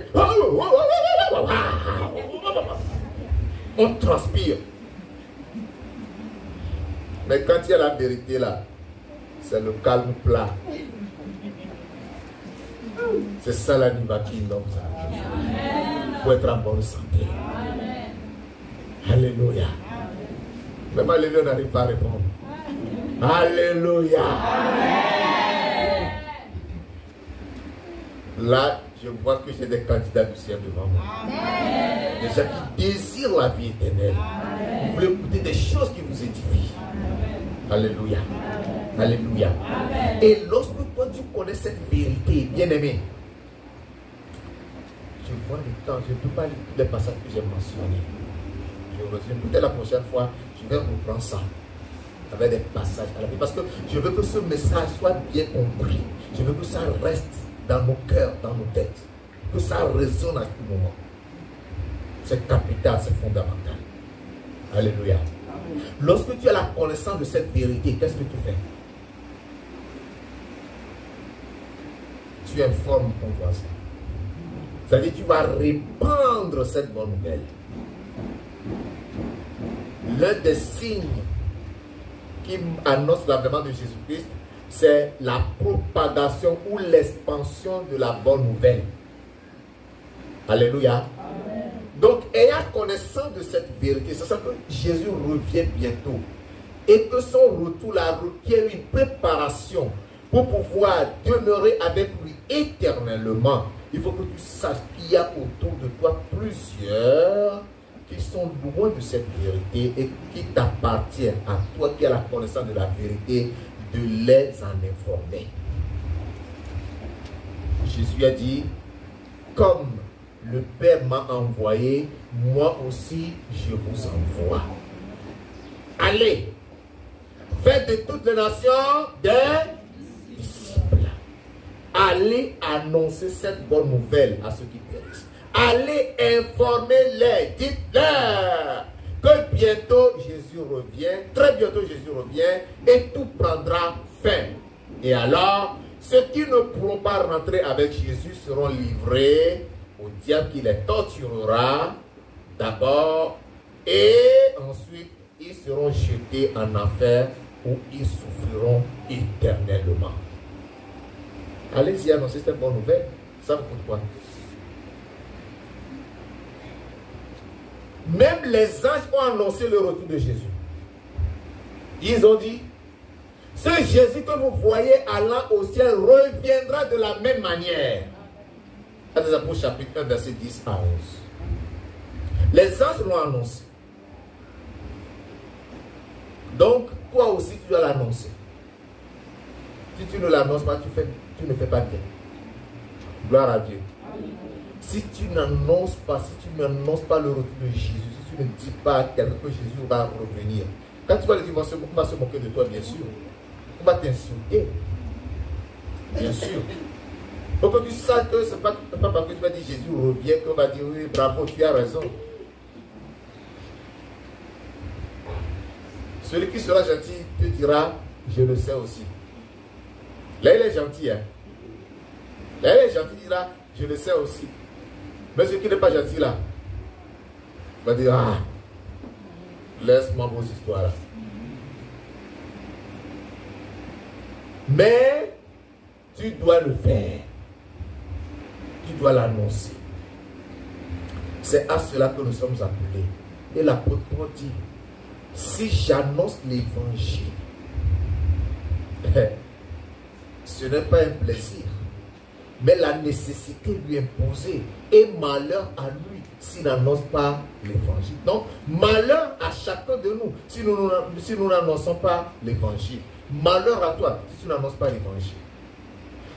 On transpire. Mais quand il y a la vérité là, c'est le calme plat. C'est ça la nivaquine donc ça. Pour être en bonne santé. Alléluia. Même Alléluia n'arrive pas à répondre. Alléluia. Amen. Là, je vois que j'ai des candidats du ciel devant moi. Amen. Des gens qui désirent la vie éternelle. Amen. Vous voulez écouter des choses qui vous édifient. Amen. Alléluia. Amen. Alléluia. Amen. Et lorsque toi tu connais cette vérité, bien aimé, je vois le temps, je ne peux pas lire tous les passages que j'ai mentionnés. Je reviens peut-être la prochaine fois, je vais reprendre ça avec des passages à la vie parce que je veux que ce message soit bien compris. Je veux que ça reste dans nos cœurs, dans nos têtes, que ça résonne à tout moment. C'est capital, c'est fondamental. Alléluia. Amen. Lorsque tu as la connaissance de cette vérité, qu'est-ce que tu fais? Tu informes ton voisin. C'est-à-dire que tu vas répandre cette bonne nouvelle. L'un des signes qui annonce l'avènement de Jésus-Christ, c'est la propagation ou l'expansion de la bonne nouvelle. Alléluia. Amen. Donc, ayant connaissance de cette vérité, c'est ça que Jésus revient bientôt. Et que son retour là requiert une préparation pour pouvoir demeurer avec lui éternellement. Il faut que tu saches qu'il y a autour de toi plusieurs qui sont loin de cette vérité et qui t'appartiennent à toi qui as la connaissance de la vérité, de les en informer. Jésus a dit, comme le Père m'a envoyé, moi aussi je vous envoie. Allez, faites de toutes les nations des allez annoncer cette bonne nouvelle à ceux qui périssent. Allez informer-les, dites-leur que bientôt Jésus revient, très bientôt Jésus revient et tout prendra fin. Et alors, ceux qui ne pourront pas rentrer avec Jésus seront livrés au diable qui les torturera d'abord et ensuite ils seront jetés en enfer où ils souffriront éternellement. Allez-y annoncer cette bonne nouvelle. Ça vous coûte quoi? Même les anges ont annoncé le retour de Jésus. Ils ont dit, ce Jésus que vous voyez allant au ciel reviendra de la même manière. Actes des Apôtres chapitre 1 verset 10 à 11. Les anges l'ont annoncé. Donc, toi aussi tu dois l'annoncer. Si tu ne l'annonces pas, tu ne fais pas bien. Gloire à Dieu. Si tu n'annonces pas, le retour de Jésus, si tu ne dis pas à quelqu'un que Jésus va revenir, quand tu vas le dire, on va se moquer de toi, bien sûr. On va t'insulter. Bien sûr. Pour que tu saches que ce n'est pas parce que tu vas dire Jésus revient qu'on va dire oui, bravo, tu as raison. Celui qui sera gentil te dira, je le sais aussi. Là, il est gentil. Hein? Là, il est gentil, il dira, je le sais aussi. Mais celui qui n'est pas gentil là, va dire, ah, laisse-moi vos histoires là. Mais tu dois le faire. Tu dois l'annoncer. C'est à cela que nous sommes appelés. Et l'apôtre Paul dit, si j'annonce l'évangile, ce n'est pas un plaisir, mais la nécessité lui imposée. Et malheur à lui s'il n'annonce pas l'évangile. Donc, malheur à chacun de nous si nous n'annonçons pas l'évangile. Malheur à toi si tu n'annonces pas l'évangile.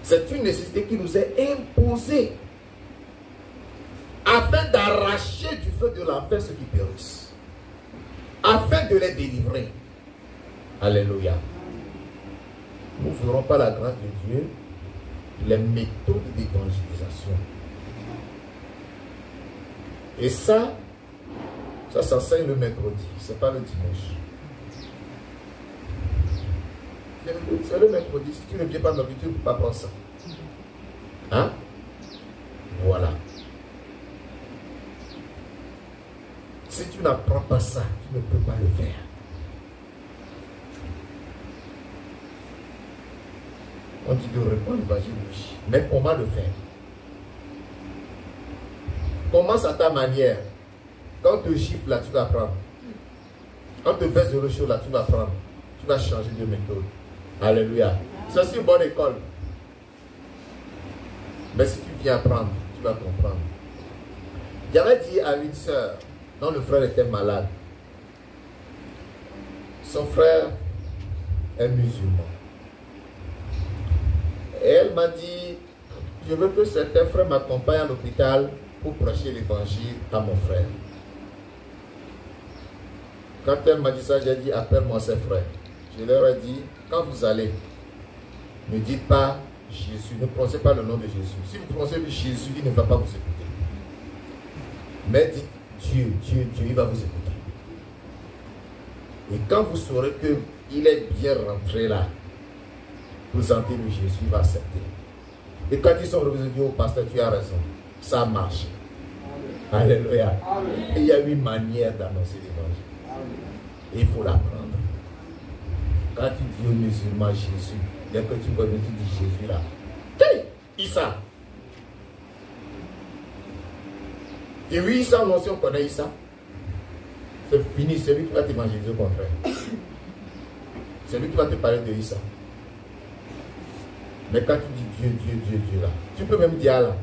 C'est une nécessité qui nous est imposée afin d'arracher du feu de l'enfer ceux qui périssent, afin de les délivrer. Alléluia. Nous ne ferons pas la grâce de Dieu les méthodes d'évangélisation. Et ça s'enseigne le mercredi, c'est pas le dimanche. C'est le mercredi. Si tu ne viens pas mercredi, tu ne peux pas prendre ça. Hein? Voilà. Si tu n'apprends pas ça, tu ne peux pas le faire. On dit de répondre l'évangile, oui. Mais comment le faire? Commence à ta manière. Quand on te gifle là, tu vas apprendre. Quand on te verse de l'eau chaude là, tu vas apprendre. Tu vas changer de méthode. Alléluia. C'est une bonne école. Mais si tu viens apprendre, tu vas comprendre. J'avais dit à une soeur, dont le frère était malade. Son frère est musulman. Et elle m'a dit, je veux que certains frères m'accompagnent à l'hôpital pour prêcher l'évangile à mon frère. Quand elle m'a dit ça, j'ai dit, appelle-moi ses frères. Je leur ai dit, quand vous allez, ne dites pas Jésus, ne prononcez pas le nom de Jésus. Si vous prononcez Jésus, il ne va pas vous écouter. Mais dites Dieu, Dieu, Dieu, il va vous écouter. Et quand vous saurez qu'il est bien rentré là, vous en dites Jésus, il va accepter. Et quand ils sont revenus, oh pasteur, tu as raison. Ça marche. Alléluia. Et il y a une manière d'annoncer l'évangile. Et il faut l'apprendre. Quand tu dis aux musulmans Jésus, dès que tu vois, tu dis Jésus là. Hey, Issa. Et oui, Issa, non, si on connaît Issa, c'est fini, c'est lui qui va t'évangéliser au contraire. C'est lui qui va te parler de Issa. Mais quand tu dis Dieu, Dieu, Dieu, Dieu là, tu peux même dire Allah.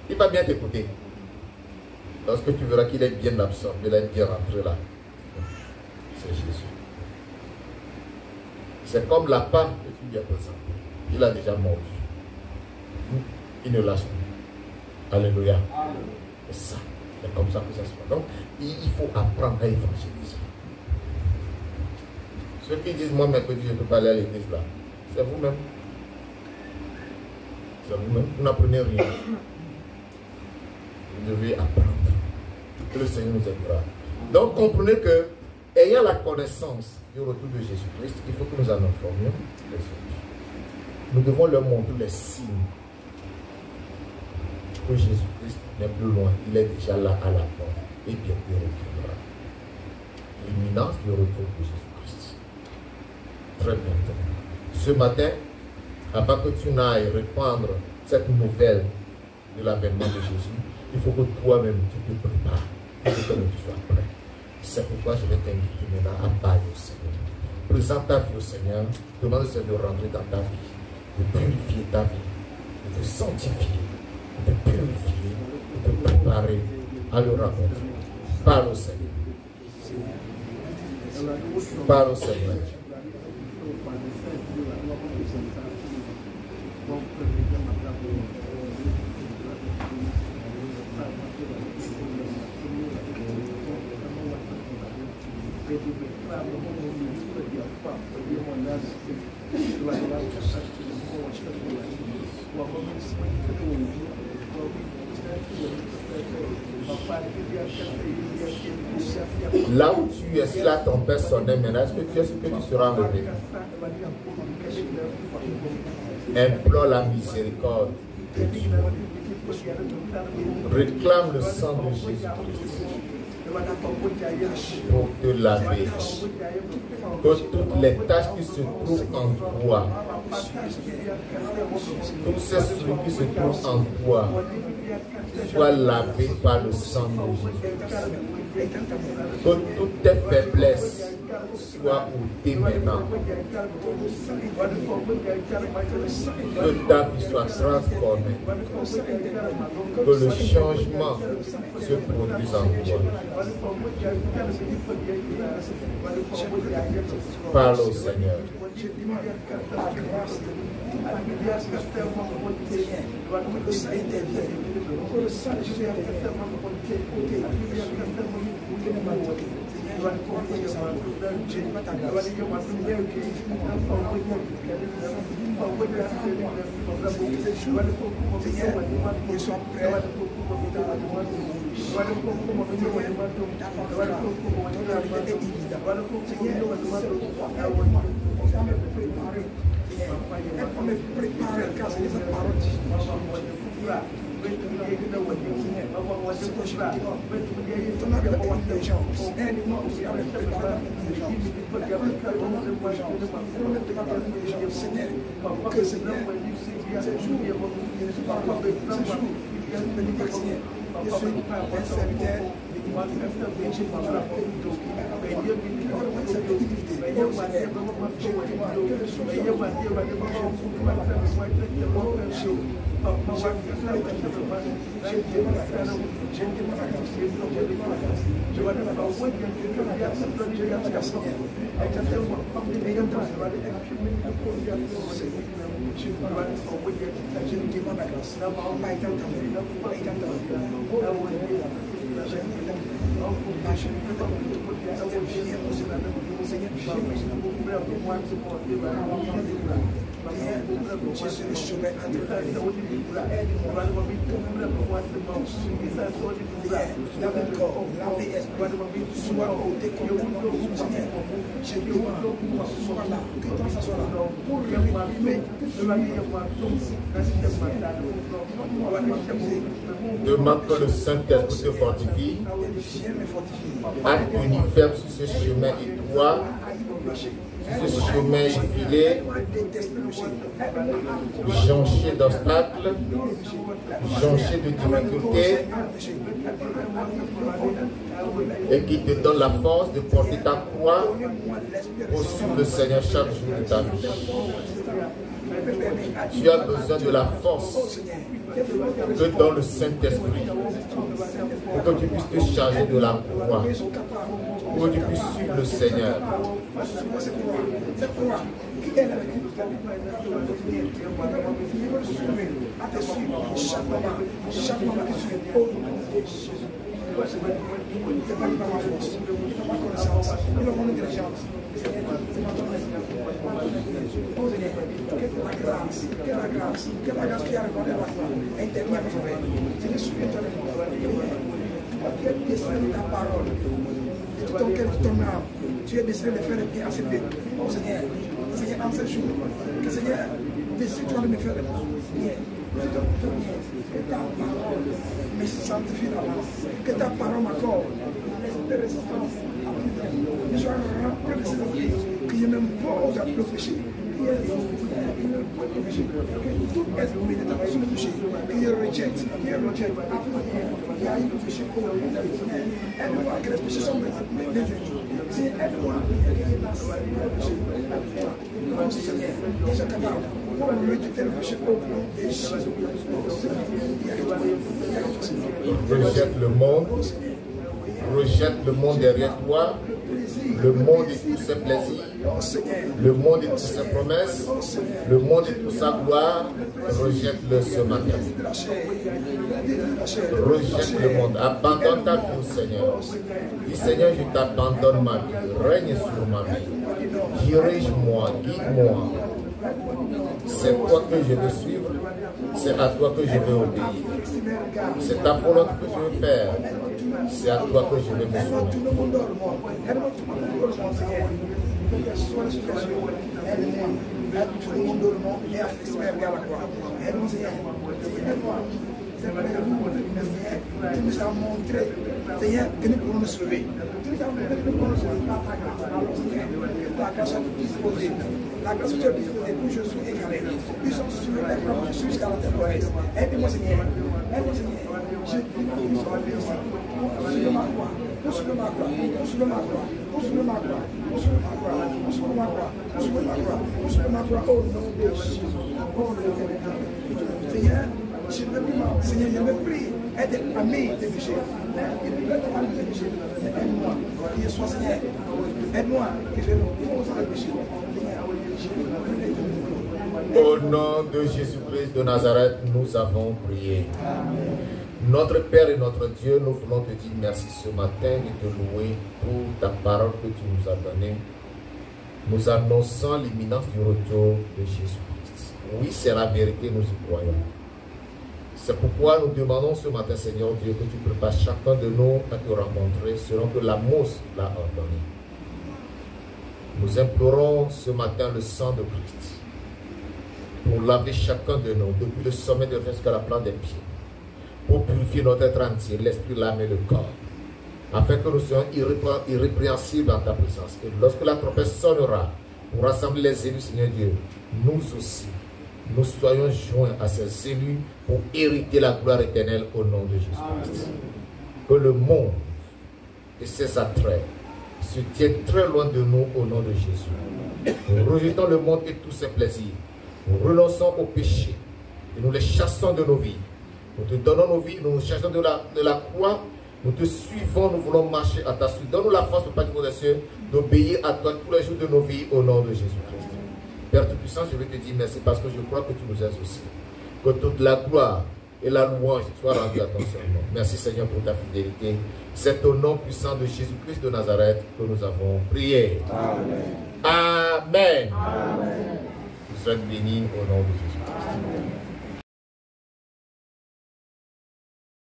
Il va bien t'écouter. Lorsque tu verras qu'il est bien absorbé, il est bien rentré là. C'est Jésus. C'est comme la part que tu lui as présentée. Il a déjà mordu. Il ne lâche plus. Alléluia. C'est ça. C'est comme ça que ça se passe. Donc, il faut apprendre à évangéliser. Ceux qui disent, moi, mercredi, je ne peux pas aller à l'église là, c'est vous-même. Vous n'apprenez rien. Vous devez apprendre. Que le Seigneur nous aidera. Donc comprenez que, ayant la connaissance du retour de Jésus-Christ, il faut que nous en informions les autres. Nous devons leur montrer les signes que Jésus-Christ n'est plus loin. Il est déjà là à la porte. Et bientôt il reviendra. L'imminence du retour de Jésus-Christ. Très bientôt. Ce matin, avant que tu n'ailles répandre cette nouvelle de l'avènement de Jésus, il faut que toi-même tu te prépares. Il faut que tu sois prêt. C'est pourquoi je vais t'inviter maintenant à parler au Seigneur. Présente ta vie au Seigneur. Demande au Seigneur de rentrer dans ta vie, de purifier ta vie, de te sanctifier, de te purifier, de te préparer à le rencontrer. Parle au Seigneur. Parle au Seigneur. Là où tu es, si la tempête sonnait maintenant, est-ce que tu seras enlevé? Implore la miséricorde de Dieu. Réclame le sang de Jésus-Christ pour te laver. Que toutes les taches qui se trouvent en toi, tous ces soucis qui se trouvent en toi, soient lavés par le sang de Jésus-Christ. Que toutes tes faiblesses soient ôtées maintenant. Que ta vie soit transformée. Que le changement se produise en toi. Parle au Seigneur. Demande que le Saint-Esprit te fortifie. Acte uniforme sur ce chemin étroit, sur ce chemin effilé, jonché d'obstacles, jonché de difficultés, et qui te donne la force de porter ta croix pour suivre le Seigneur chaque jour de ta vie. Tu as besoin de la force que donne le Saint-Esprit pour que tu puisses te charger de la croix, pour que tu puisses suivre le Seigneur. ma connaissance, et le monde intelligence. Seigneur, c'est ma connaissance. Oh Seigneur, que la grâce qui a répondu à la foi, intervient à mes oreilles. Seigneur, souviens-toi de moi. Tu es destiné ta parole, de tout ton cœur, de ton âme. Tu es destiné de faire le bien à ces deux. Oh Seigneur, Seigneur, en ce jour, que Seigneur, décide-toi de me faire le bien. Que ta parole me sanctifie d'avance, que ta parole m'accorde l'esprit de résistance à plus de je sois rempli de cet esprit, que je m'impose à le péché, que tout esprit de ta personne de péché, que je rejette, il y a eu le péché pour le monde, aide-moi que les péchés sont mes ennemis, aide-moi que je passe le péché, oh Seigneur, je suis capable. Rejette le monde derrière toi, le monde et tous ses plaisirs, le monde et toutes ses promesses, le monde et toute sa gloire. Rejette-le ce matin. Rejette le monde, abandonne ta vie au Seigneur. Dis Seigneur, je t'abandonne ma vie, règne sur ma vie, dirige-moi, guide-moi. C'est toi que je veux suivre, c'est à toi que je veux obéir. C'est ta volonté que je veux faire, c'est à toi que je veux me soumettre. Tu nous as montré, Seigneur, que nous pouvons nous sauver. Tu nous as montré que nous pouvons nous sauver par ta grâce. Alors, Seigneur, que ta grâce soit disposée. La grâce que tu as disposée pour que je sois égaré. Ils sont sur les bras, je suis jusqu'à la terre. Aide-moi, Seigneur. Aide-moi, Seigneur. Je prie que tu sois ici. Sur ma croix. Sur ma croix. Sur ma croix. Sur ma croix. Sur ma croix. Sur ma croix. Sur ma croix. Sur ma croix. Au nom de Jésus. Au nom de Jésus. Seigneur, Seigneur, je me prie, aide à mes péchés. Aide-moi, que je sois Seigneur. Aide-moi, que je ne fonce dans le péché. Au nom de Jésus-Christ de Nazareth, nous avons prié. Notre Père et notre Dieu, nous voulons te dire merci ce matin et te louer pour ta parole que tu nous as donnée. Nous annonçons l'imminence du retour de Jésus-Christ. Oui, c'est la vérité, nous y croyons. C'est pourquoi nous demandons ce matin, Seigneur Dieu, que tu prépares chacun de nous à te rencontrer selon que la mousse l'a ordonné. Nous implorons ce matin le sang de Christ pour laver chacun de nous, depuis le sommet de jusqu'à la plante des pieds, pour purifier notre être entier, l'esprit, l'âme et le corps, afin que nous soyons irrépréhensibles dans ta présence. Et lorsque la trompette sonnera pour rassembler les élus, Seigneur Dieu, nous aussi, nous soyons joints à ces élus pour hériter la gloire éternelle au nom de Jésus-Christ. Que le monde et ses attraits se tiennent très loin de nous au nom de Jésus. Nous rejetons le monde et tous ses plaisirs. Nous renonçons au péché et nous les chassons de nos vies. Nous te donnons nos vies, nous nous chassons de la croix. Nous te suivons, nous voulons marcher à ta suite. Donne-nous la force, Papa des cieux, d'obéir à toi tous les jours de nos vies au nom de Jésus-Christ. Père Tout-Puissant, je vais te dire merci parce que je crois que tu nous aides aussi. Que toute la gloire et la louange soient rendues à ton seul nom. Merci Seigneur pour ta fidélité. C'est au nom puissant de Jésus-Christ de Nazareth que nous avons prié. Amen. Amen. Vous êtes bénis au nom de Jésus.